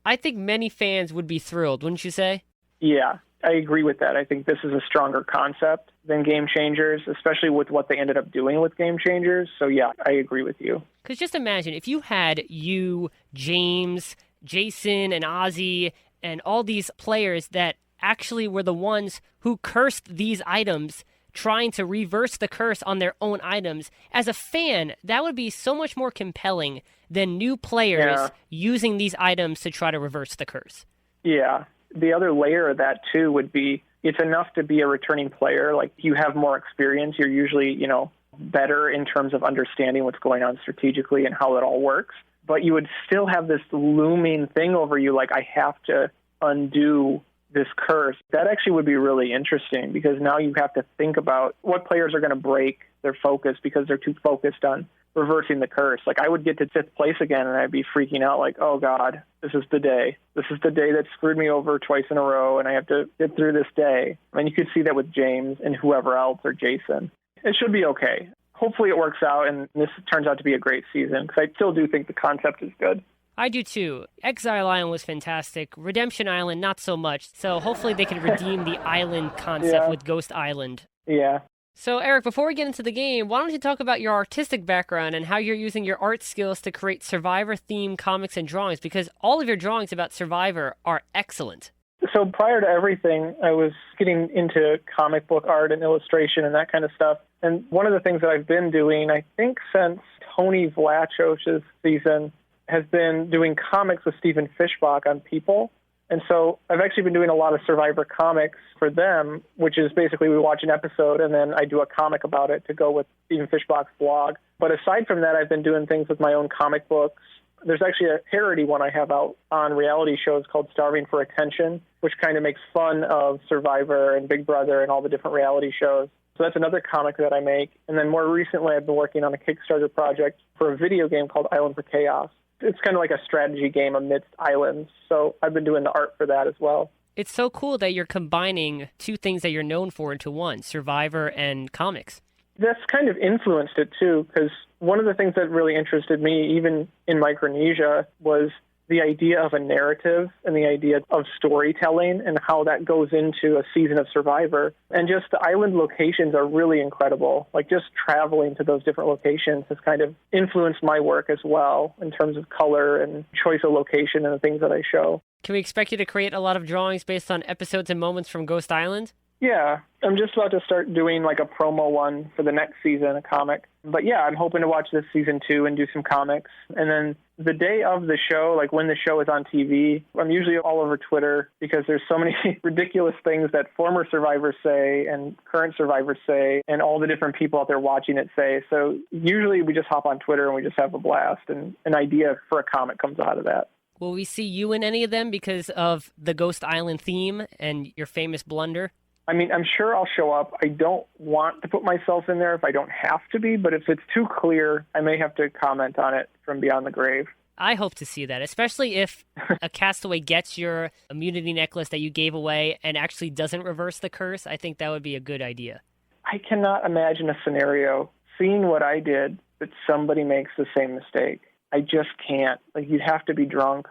S2: I think many fans would be thrilled, wouldn't you say?
S4: Yeah, I agree with that. I think this is a stronger concept than Game Changers, especially with what they ended up doing with Game Changers. So yeah, I agree with you.
S2: Because just imagine, if you had you, James, Jason, and Ozzy, and all these players that actually were the ones who cursed these items, trying to reverse the curse on their own items. As a fan, that would be so much more compelling than new players using these items to try to reverse the curse.
S4: Yeah. The other layer of that, too, would be it's enough to be a returning player. Like, you have more experience. You're usually, better in terms of understanding what's going on strategically and how it all works. But you would still have this looming thing over you, like, I have to undo this curse. That actually would be really interesting because now you have to think about what players are going to break their focus because they're too focused on reversing the curse. Like, I would get to 5th place again and I'd be freaking out like, oh God, this is the day. This is the day that screwed me over twice in a row and I have to get through this day. And you could see that with James and whoever else or Jason. It should be okay. Hopefully it works out and this turns out to be a great season because I still do think the concept is good.
S2: I do too. Exile Island was fantastic. Redemption Island, not so much. So hopefully they can redeem the island concept with Ghost Island.
S4: Yeah.
S2: So Eric, before we get into the game, why don't you talk about your artistic background and how you're using your art skills to create Survivor-themed comics and drawings? Because all of your drawings about Survivor are excellent.
S4: So prior to everything, I was getting into comic book art and illustration and that kind of stuff. And one of the things that I've been doing, I think since Tony Vlachos's season, has been doing comics with Stephen Fishbach on People. And so I've actually been doing a lot of Survivor comics for them, which is basically we watch an episode and then I do a comic about it to go with Stephen Fishbach's blog. But aside from that, I've been doing things with my own comic books. There's actually a parody one I have out on reality shows called Starving for Attention, which kind of makes fun of Survivor and Big Brother and all the different reality shows. So that's another comic that I make. And then more recently, I've been working on a Kickstarter project for a video game called Island for Chaos. It's kind of like a strategy game amidst islands. So I've been doing the art for that as well.
S2: It's so cool that you're combining two things that you're known for into one, Survivor and comics.
S4: That's kind of influenced it, too, because one of the things that really interested me, even in Micronesia, was the idea of a narrative and the idea of storytelling and how that goes into a season of Survivor. And just the island locations are really incredible. Like just traveling to those different locations has kind of influenced my work as well in terms of color and choice of location and the things that I show.
S2: Can we expect you to create a lot of drawings based on episodes and moments from Ghost Island?
S4: Yeah, I'm just about to start doing like a promo one for the next season, a comic. But yeah, I'm hoping to watch this season 2 and do some comics. And then the day of the show, like when the show is on TV, I'm usually all over Twitter because there's so many ridiculous things that former survivors say and current survivors say and all the different people out there watching it say. So usually we just hop on Twitter and we just have a blast and an idea for a comic comes out of that.
S2: Will we see you in any of them because of the Ghost Island theme and your famous blunder?
S4: I mean, I'm sure I'll show up. I don't want to put myself in there if I don't have to be, but if it's too clear, I may have to comment on it from beyond the grave.
S2: I hope to see that, especially if a castaway gets your immunity necklace that you gave away and actually doesn't reverse the curse. I think that would be a good idea.
S4: I cannot imagine a scenario, seeing what I did, that somebody makes the same mistake. I just can't. Like, you'd have to be drunk.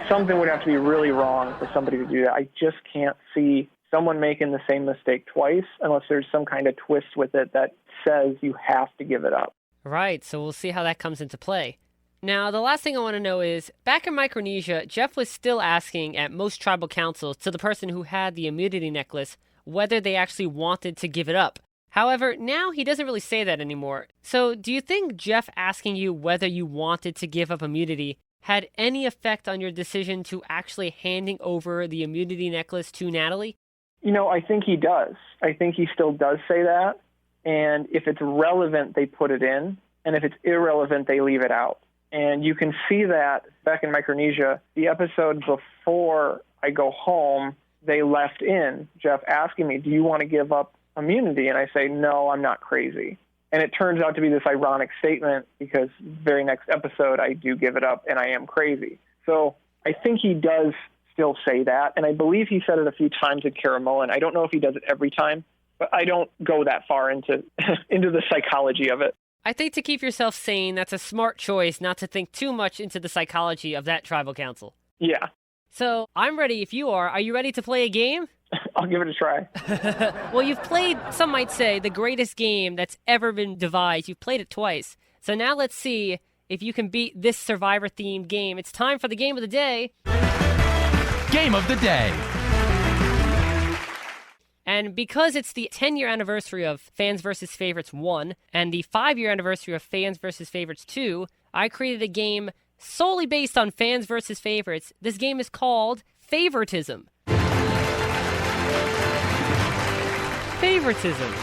S4: Something would have to be really wrong for somebody to do that. I just can't see someone making the same mistake twice unless there's some kind of twist with it that says you have to give it up.
S2: Right, so we'll see how that comes into play. Now, the last thing I want to know is, back in Micronesia, Jeff was still asking at most tribal councils to the person who had the immunity necklace whether they actually wanted to give it up. However, now he doesn't really say that anymore. So do you think Jeff asking you whether you wanted to give up immunity had any effect on your decision to actually handing over the immunity necklace to Natalie?
S4: You know, I think he does. I think he still does say that. And if it's relevant, they put it in. And if it's irrelevant, they leave it out. And you can see that back in Micronesia, the episode before I go home, they left in Jeff asking me, do you want to give up immunity? And I say, no, I'm not crazy. And it turns out to be this ironic statement because very next episode, I do give it up and I am crazy. So I think he does still say that. And I believe he said it a few times at Caramoan. I don't know if he does it every time, but I don't go that far into into the psychology of it.
S2: I think to keep yourself sane, that's a smart choice not to think too much into the psychology of that tribal council.
S4: Yeah.
S2: So I'm ready if you are. Are you ready to play a game?
S4: I'll give it a try.
S2: Well, you've played, some might say, the greatest game that's ever been devised. You've played it twice. So now let's see if you can beat this Survivor-themed game. It's time for the game of the day.
S1: Game of the day.
S2: And because it's the 10-year anniversary of Fans vs. Favorites 1 and the 5-year anniversary of Fans vs. Favorites 2, I created a game solely based on Fans vs. Favorites. This game is called Favoritism. Favoritism.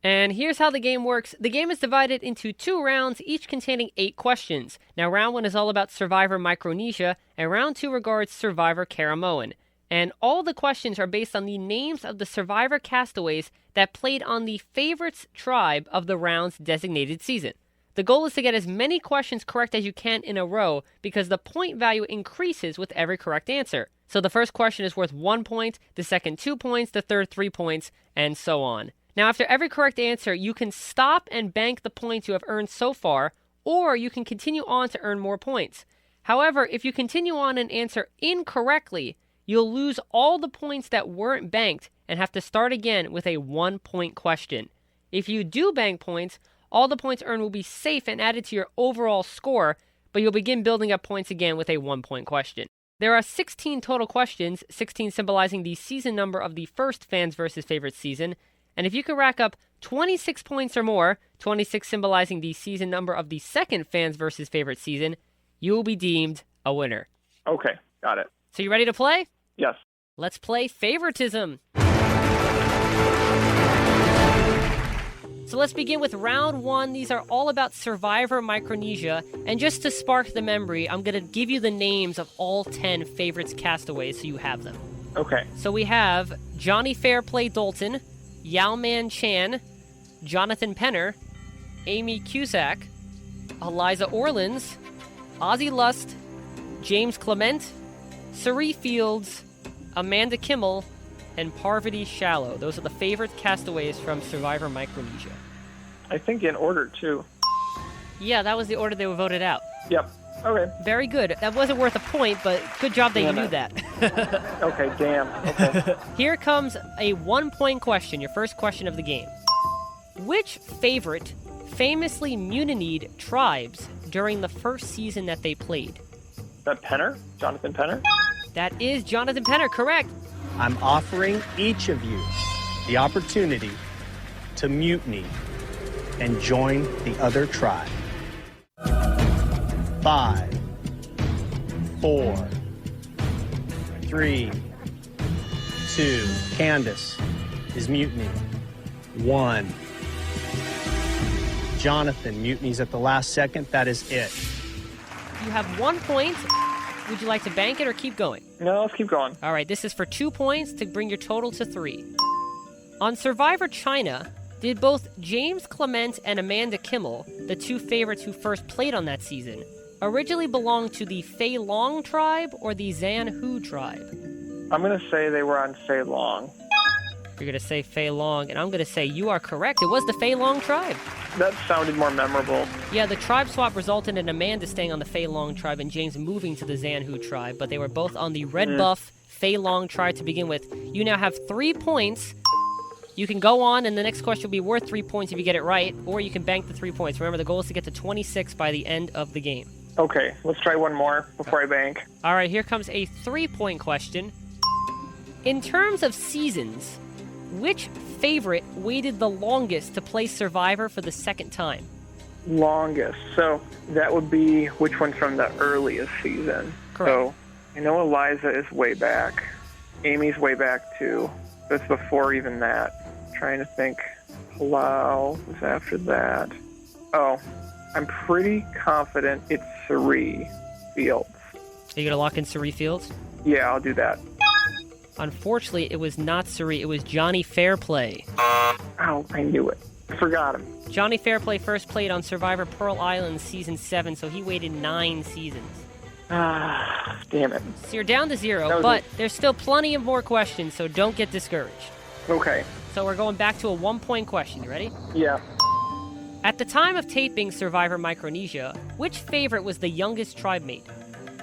S2: And here's how the game works. The game is divided into 2 rounds, each containing 8 questions. Now, round 1 is all about Survivor Micronesia, and round 2 regards Survivor Caramoan. And all the questions are based on the names of the Survivor castaways that played on the Favorites tribe of the round's designated season. The goal is to get as many questions correct as you can in a row, because the point value increases with every correct answer. So the first question is worth 1 point, the second 2 points, the third 3 points, and so on. Now, after every correct answer, you can stop and bank the points you have earned so far, or you can continue on to earn more points. However, if you continue on and answer incorrectly, you'll lose all the points that weren't banked and have to start again with a 1-point question. If you do bank points, all the points earned will be safe and added to your overall score, but you'll begin building up points again with a 1-point question. There are 16 total questions, 16 symbolizing the season number of the first Fans vs. Favorites season. And if you can rack up 26 points or more, 26 symbolizing the season number of the second Fans vs. Favorites season, you will be deemed a winner.
S4: Okay, got it.
S2: So you ready to play?
S4: Yes.
S2: Let's play Favoritism. So let's begin with round 1. These are all about Survivor Micronesia. And just to spark the memory, I'm going to give you the names of all 10 Favorites castaways so you have them.
S4: Okay.
S2: So we have Johnny Fairplay Dalton, Yao-Man Chan, Jonathan Penner, Amy Cusack, Eliza Orleans, Ozzy Lust, James Clement, Suri Fields, Amanda Kimmel, and Parvati Shallow. Those are the favorite castaways from Survivor Micronesia.
S4: I think in order, too.
S2: Yeah, that was the order they were voted out.
S4: Yep. Okay.
S2: Very good. That wasn't worth a point, but good job that you knew that.
S4: Okay, damn. Okay.
S2: Here comes a 1-point question, your first question of the game. Which favorite famously mutinied tribes during the first season that they played?
S4: Is that Penner? Jonathan Penner?
S2: That is Jonathan Penner, correct.
S3: I'm offering each of you the opportunity to mutiny and join the other tribe. 5, 4, 3, 2. Candace is mutinying. 1. Jonathan mutinies at the last second. That is it.
S2: You have 1 point. Would you like to bank it or keep going?
S4: No, let's keep going.
S2: All right, this is for 2 points to bring your total to 3. On Survivor China, did both James Clement and Amanda Kimmel, the 2 favorites who first played on that season, originally belong to the Fei Long tribe or the Zan Hu tribe?
S4: I'm going to say they were on Fei Long.
S2: You're going to say Fei Long, and I'm going to say you are correct. It was the Fei Long tribe.
S4: That sounded more memorable.
S2: Yeah, the tribe swap resulted in Amanda staying on the Fei Long tribe and James moving to the Zan Hu tribe, but they were both on the red buff Fei Long tribe to begin with. You now have 3 points. You can go on, and the next question will be worth 3 points if you get it right, or you can bank the 3 points. Remember, the goal is to get to 26 by the end of the game.
S4: Okay, let's try one more before I bank.
S2: All right, here comes a 3-point question. In terms of seasons, which favorite waited the longest to play Survivor for the second time?
S4: Longest. So that would be which one from the earliest season.
S2: Correct.
S4: So I know Eliza is way back. Amy's way back too. That's before even that. Trying to think. Palau was after that. Oh, I'm pretty confident it's Suri Fields.
S2: Are you going to lock in Suri Fields?
S4: Yeah, I'll do that.
S2: Unfortunately, it was not Suri. It was Johnny Fairplay.
S4: Oh, I knew it. Forgot him.
S2: Johnny Fairplay first played on Survivor Pearl Island Season 7, so he waited 9 seasons.
S4: Damn it.
S2: So you're down to 0,
S4: was
S2: but
S4: it.
S2: there's still plenty of more questions, so don't get discouraged.
S4: Okay.
S2: So we're going back to a 1-point question. You ready?
S4: Yeah.
S2: At the time of taping Survivor Micronesia, which favorite was the youngest tribe mate?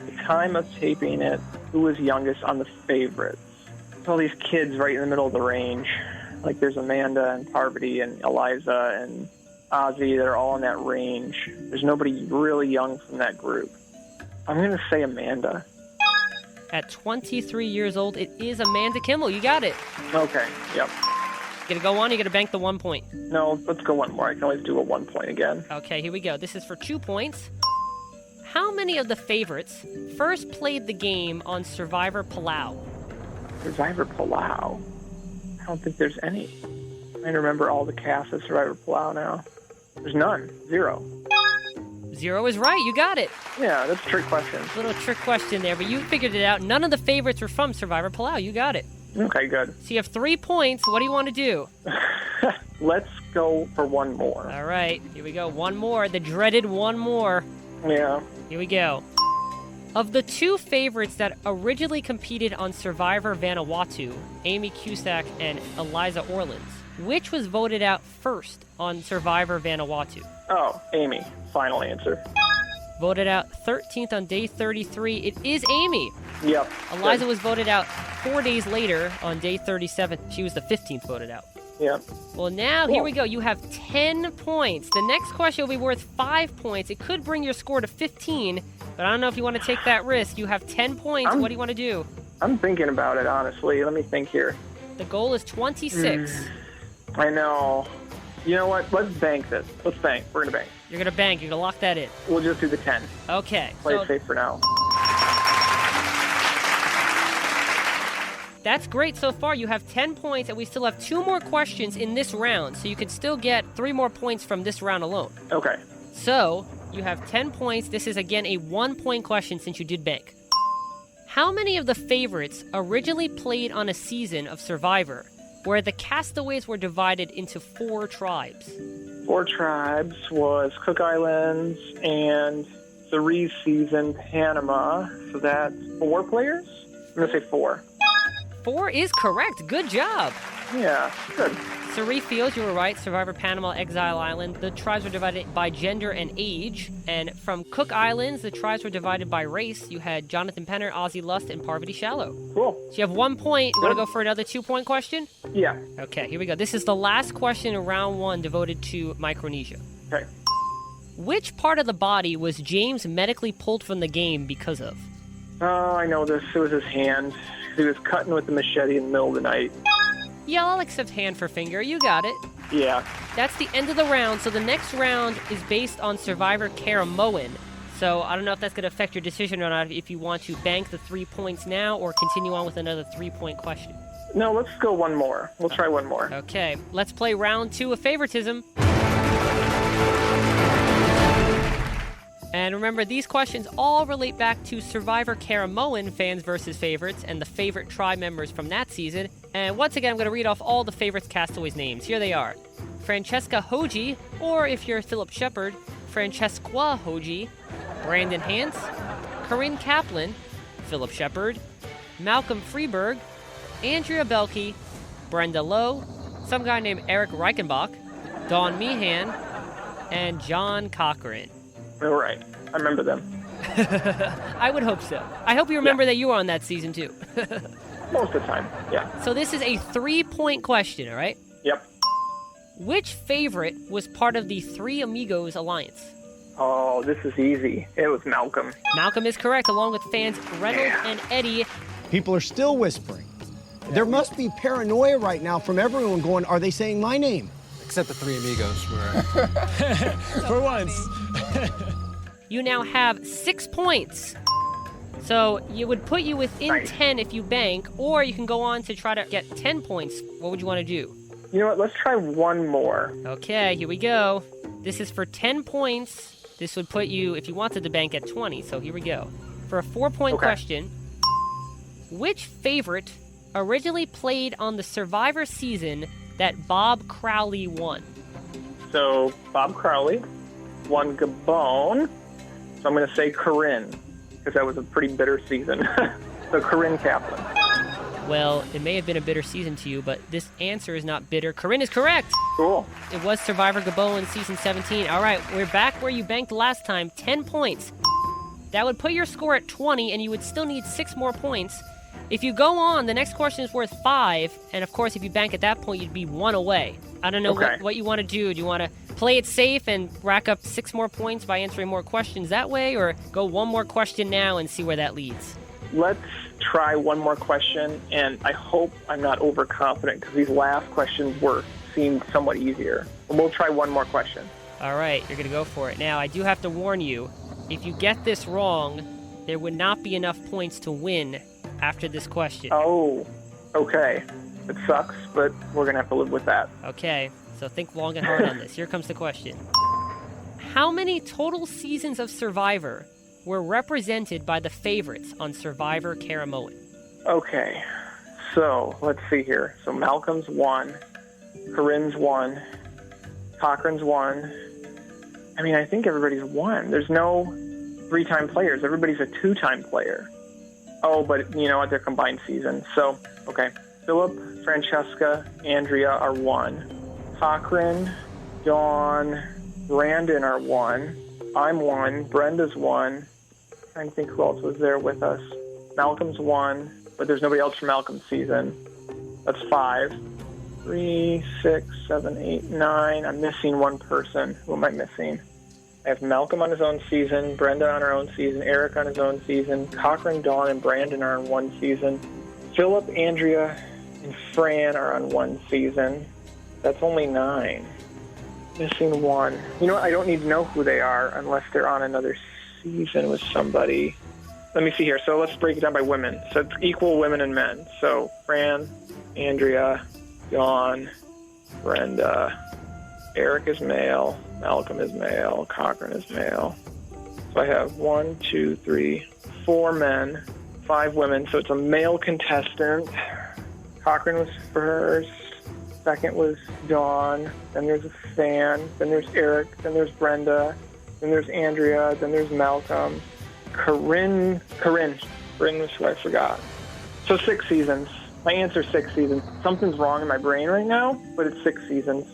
S4: The time of taping it, who was youngest on the favorites? All these kids right in the middle of the range. Like there's Amanda and Parvati and Eliza and Ozzy. They're all in that range. There's nobody really young from that group. I'm going to say Amanda.
S2: At 23 years old, it is Amanda Kimmel. You got it.
S4: Okay, yep.
S2: Gonna go on, you're gonna bank the 1 point.
S4: No, let's go one more. I can always do a 1 point again.
S2: Okay, here we go. This is for 2 points. How many of the favorites first played the game on Survivor Palau?
S4: Survivor Palau? I don't think there's any. I remember all the cast of Survivor Palau now. There's none. 0.
S2: 0 is right. You got it.
S4: Yeah, that's a trick question.
S2: Little trick question there, but you figured it out. None of the favorites were from Survivor Palau. You got it.
S4: Okay, good.
S2: So you have 3 points. What do you want to do?
S4: Let's go for one more.
S2: All right, here we go. One more. The dreaded one more.
S4: Yeah.
S2: Here we go. Of the 2 favorites that originally competed on Survivor Vanuatu, Amy Cusack and Eliza Orleans, which was voted out first on Survivor Vanuatu?
S4: Oh, Amy. Final answer.
S2: Voted out 13th on day 33. It is Amy.
S4: Yep.
S2: Eliza was voted out 4 days later on day 37. She was the 15th voted out.
S4: Yep.
S2: Well, now, here we go. You have 10 points. The next question will be worth 5 points. It could bring your score to 15, but I don't know if you want to take that risk. You have 10 points. What do you want to do?
S4: I'm thinking about it, honestly. Let me think here.
S2: The goal is 26.
S4: I know. You know what? Let's bank this. Let's bank. We're going to bank.
S2: You're going to bank. You're going to lock that in.
S4: We'll just do the 10.
S2: Okay.
S4: Play it safe for now.
S2: That's great so far. You have 10 points, and we still have 2 more questions in this round, so you could still get 3 more points from this round alone.
S4: Okay.
S2: So, you have 10 points. This is, again, a 1-point question since you did bank. How many of the favorites originally played on a season of Survivor where the castaways were divided into 4 tribes?
S4: 4 tribes was Cook Islands and 3 season Panama. So that's 4 players? I'm going to say 4.
S2: 4 is correct. Good job.
S4: Yeah, good.
S2: Surrey Fields, you were right. Survivor Panama, Exile Island. The tribes were divided by gender and age. And from Cook Islands, the tribes were divided by race. You had Jonathan Penner, Ozzy Lust, and Parvati Shallow.
S4: Cool.
S2: So you have 1 point. You want to go for another 2-point question?
S4: Yeah.
S2: Okay, here we go. This is the last question in round 1 devoted to Micronesia.
S4: Okay.
S2: Which part of the body was James medically pulled from the game because of?
S4: Oh, I know this. It was his hand. He was cutting with the machete in the middle of the night.
S2: Yeah, I'll accept hand for finger. You got it.
S4: Yeah.
S2: That's the end of the round. So the next round is based on Survivor Caramoan. So I don't know if that's going to affect your decision or not, if you want to bank the 3 points now or continue on with another 3-point question.
S4: No, let's go one more. We'll try one more.
S2: Okay, let's play round 2 of Favoritism. And remember, these questions all relate back to Survivor Caramoan fans versus favorites and the favorite tribe members from that season. And once again, I'm going to read off all the favorites' castaways' names. Here they are. Francesca Hoji, or if you're Philip Shepard, Francesqua Hoji, Brandon Hance, Corinne Kaplan, Philip Shepard, Malcolm Freeberg, Andrea Belke, Brenda Lowe, some guy named Erik Reichenbach, Dawn Meehan, and John Cochran.
S4: All right. I remember them.
S2: I would hope so. I hope you remember that you were on that season, too.
S4: Most of the time, yeah.
S2: So this is a 3-point question, all right?
S4: Yep.
S2: Which favorite was part of the Three Amigos Alliance?
S4: Oh, this is easy. It was Malcolm.
S2: Malcolm is correct, along with fans Reynolds and Eddie.
S3: People are still whispering. There must be paranoia right now from everyone going, are they saying my name?
S12: Except the Three Amigos were. For once.
S2: You now have 6 points. So it would put you within 10 if you bank, or you can go on to try to get 10 points. What would you want to do?
S4: You know what? Let's try one more.
S2: Okay, here we go. This is for 10 points. This would put you, if you wanted to bank, at 20. So here we go. For a 4-point question, which favorite originally played on the Survivor season that Bob Crowley won?
S4: So Bob Crowley won Gabon. So I'm going to say Corinne. because that was a pretty bitter season. So Corinne Kaplan.
S2: Well, it may have been a bitter season to you, but this answer is not bitter. Corinne is correct.
S4: Cool.
S2: It was Survivor Gabon in season 17. All right, we're back where you banked last time, 10 points. That would put your score at 20, and you would still need 6 more points. If you go on, the next question is worth 5, and of course, if you bank at that point, you'd be 1 away. I don't know what you want to do. Do you want to play it safe and rack up 6 more points by answering more questions that way, or go one more question now and see where that leads?
S4: Let's try one more question, and I hope I'm not overconfident because these last questions seemed somewhat easier. We'll try one more question.
S2: All right, you're going to go for it. Now, I do have to warn you, if you get this wrong, there would not be enough points to win after this question.
S4: Oh, okay. It sucks, but we're going to have to live with that.
S2: Okay, so think long and hard on this. Here comes the question. How many total seasons of Survivor were represented by the favorites on Survivor Caramoan?
S4: Okay, so let's see here. So Malcolm's 1, Corinne's 1, Cochrane's 1. I mean, I think everybody's 1. There's no 3-time players. Everybody's a 2-time player. Oh, but you know what? They're combined seasons. So, okay. Philip, Francesca, Andrea are 1. Cochrane, Dawn, Brandon are 1. I'm 1. Brenda's 1. Trying to think who else was there with us. Malcolm's 1, but there's nobody else from Malcolm's season. That's 5. 3, 6, 7, 8, 9. I'm missing one person. Who am I missing? I have Malcolm on his own season, Brenda on her own season, Erik on his own season, Cochrane, Dawn, and Brandon are on one season. Philip, Andrea, and Fran are on one season. That's only 9. Missing 1. You know what? I don't need to know who they are unless they're on another season with somebody. Let me see here. So let's break it down by women. So it's equal women and men. So Fran, Andrea, Dawn, Brenda, Erik is male, Malcolm is male, Cochrane is male. So I have 1, 2, 3, 4 men, 5 women. So it's a male contestant. Cochrane was first. Second was Dawn. Then there's Fan. Then there's Erik. Then there's Brenda. Then there's Andrea. Then there's Malcolm. Corinne was who I forgot. So 6 seasons. My answer is 6 seasons. Something's wrong in my brain right now, but it's 6 seasons.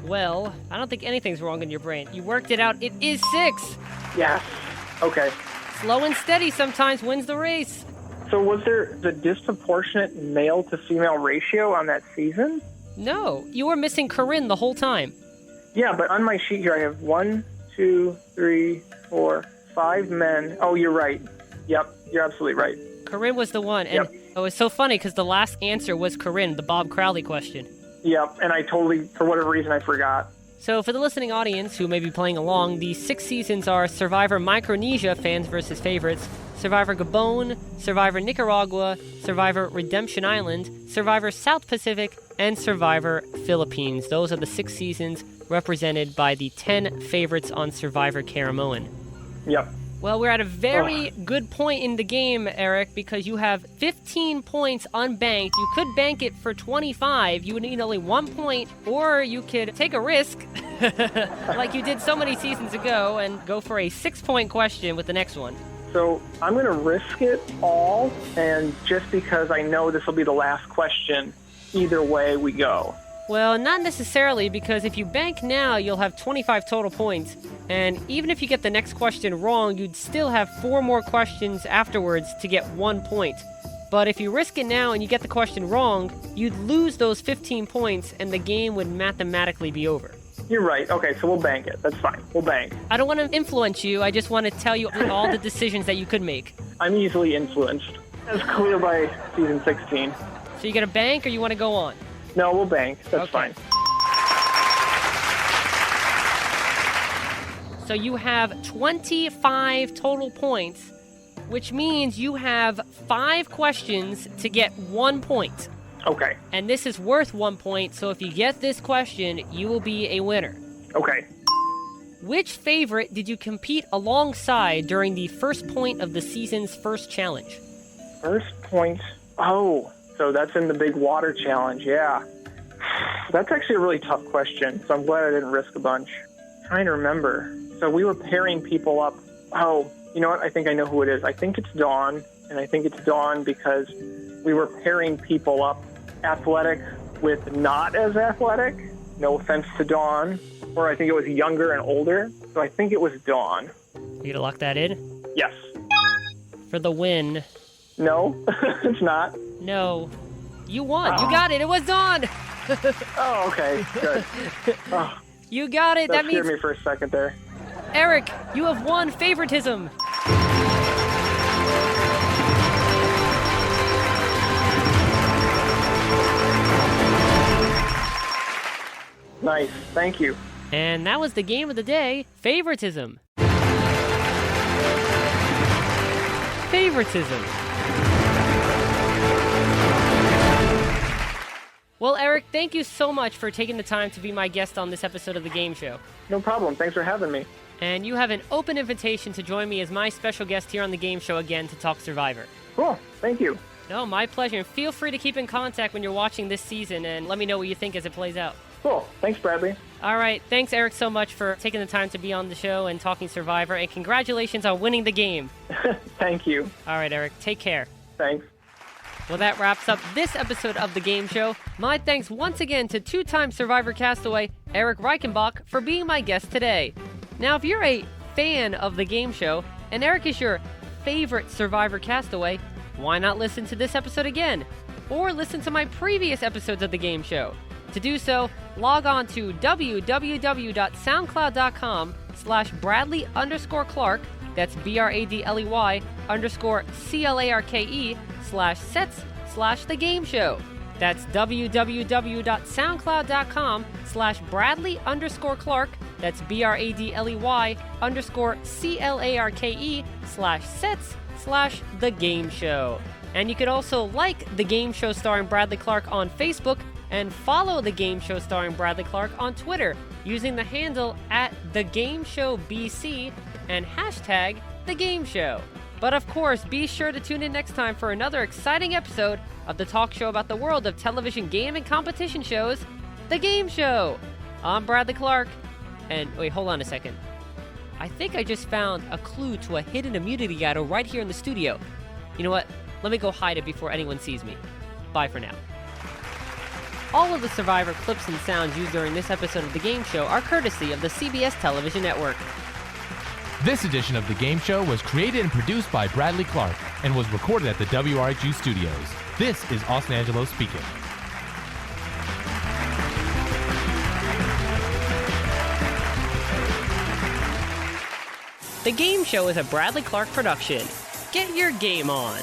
S2: Well, I don't think anything's wrong in your brain. You worked it out. It is 6.
S4: Yes. Okay.
S2: Slow and steady sometimes wins the race.
S4: So was there the disproportionate male to female ratio on that season?
S2: No, you were missing Corinne the whole time.
S4: Yeah, but on my sheet here I have 1, 2, 3, 4, 5 men. Oh, you're right. Yep, you're absolutely right.
S2: Corinne was the one. And it was so funny because the last answer was Corinne, the Bob Crowley question.
S4: Yep, and I totally, for whatever reason, I forgot.
S2: So for the listening audience who may be playing along, the 6 seasons are Survivor Micronesia, fans versus favorites, Survivor Gabon, Survivor Nicaragua, Survivor Redemption Island, Survivor South Pacific, and Survivor Philippines. Those are the 6 seasons represented by the 10 favorites on Survivor Caramoan.
S4: Yep.
S2: Well, we're at a very good point in the game, Erik, because you have 15 points unbanked. You could bank it for 25. You would need only 1 point, or you could take a risk, like you did so many seasons ago, and go for a 6-point question with the next one.
S4: So I'm going to risk it all, and just because I know this will be the last question, either way we go.
S2: Well, not necessarily, because if you bank now, you'll have 25 total points. And even if you get the next question wrong, you'd still have 4 more questions afterwards to get 1 point. But if you risk it now and you get the question wrong, you'd lose those 15 points and the game would mathematically be over.
S4: You're right. Okay, so we'll bank it. That's fine. We'll bank.
S2: I don't want to influence you. I just want to tell you all the decisions that you could make.
S4: I'm easily influenced. That's clear by season 16.
S2: So you got to bank or you want to go on?
S4: No, we'll bank. That's fine.
S2: So you have 25 total points, which means you have 5 questions to get 1 point.
S4: Okay.
S2: And this is worth 1 point, so if you get this question, you will be a winner.
S4: Okay.
S2: Which favorite did you compete alongside during the first point of the season's first challenge?
S4: First point? Oh, so that's in the big water challenge, yeah. That's actually a really tough question, so I'm glad I didn't risk a bunch. I'm trying to remember. So we were pairing people up. Oh, You know what? I think I know who it is. I think it's Dawn, and I think it's Dawn because we were pairing people up, athletic with not as athletic. No offense to Dawn. Or I think it was younger and older. So I think it was Dawn.
S2: You gonna lock that in?
S4: Yes.
S2: For the win.
S4: No, it's not.
S2: No. You won. You got it. It was Dawn.
S4: Oh, okay. Good. Oh,
S2: you got it.
S4: that
S2: means...
S4: scared me for a second there.
S2: Erik, you have won Favoritism.
S4: Nice. Thank you.
S2: And that was the game of the day, Favoritism. Favoritism. Well, Erik, thank you so much for taking the time to be my guest on this episode of the game show.
S4: No problem. Thanks for having me.
S2: And you have an open invitation to join me as my special guest here on the game show again to talk Survivor.
S4: Cool. Thank you.
S2: No, my pleasure. And feel free to keep in contact when you're watching this season and let me know what you think as it plays out.
S4: Cool. Thanks, Bradley.
S2: All right. Thanks, Erik, so much for taking the time to be on the show and talking Survivor. And congratulations on winning the game.
S4: Thank you.
S2: All right, Erik. Take care.
S4: Thanks.
S2: Well, that wraps up this episode of the game show. My thanks once again to two-time Survivor castaway Erik Reichenbach for being my guest today. Now, if you're a fan of the game show and Erik is your favorite Survivor castaway, why not listen to this episode again? Or listen to my previous episodes of the game show. To do so, log on to www.soundcloud.com/Bradley_Clarke, that's BRADLEY_CLARKE/sets/the game show. That's www.soundcloud.com/Bradley_Clarke, that's BRADLEY_CLARKE/sets/the game show. And you could also like The Game Show starring Bradley Clarke on Facebook and follow The Game Show starring Bradley Clarke on Twitter using the handle @TheGameShowBC and hashtag #TheGameShow. But of course, be sure to tune in next time for another exciting episode of the talk show about the world of television game and competition shows, The Game Show. I'm Bradley Clarke, and wait, hold on a second. I think I just found a clue to a hidden immunity idol right here in the studio. You know what? Let me go hide it before anyone sees me. Bye for now. All of the Survivor clips and sounds used during this episode of The Game Show are courtesy of the CBS Television Network.
S1: This edition of The Game Show was created and produced by Bradley Clarke and was recorded at the WRHU studios. This is Austin Angelo speaking.
S2: The Game Show is a Bradley Clarke production. Get your game on.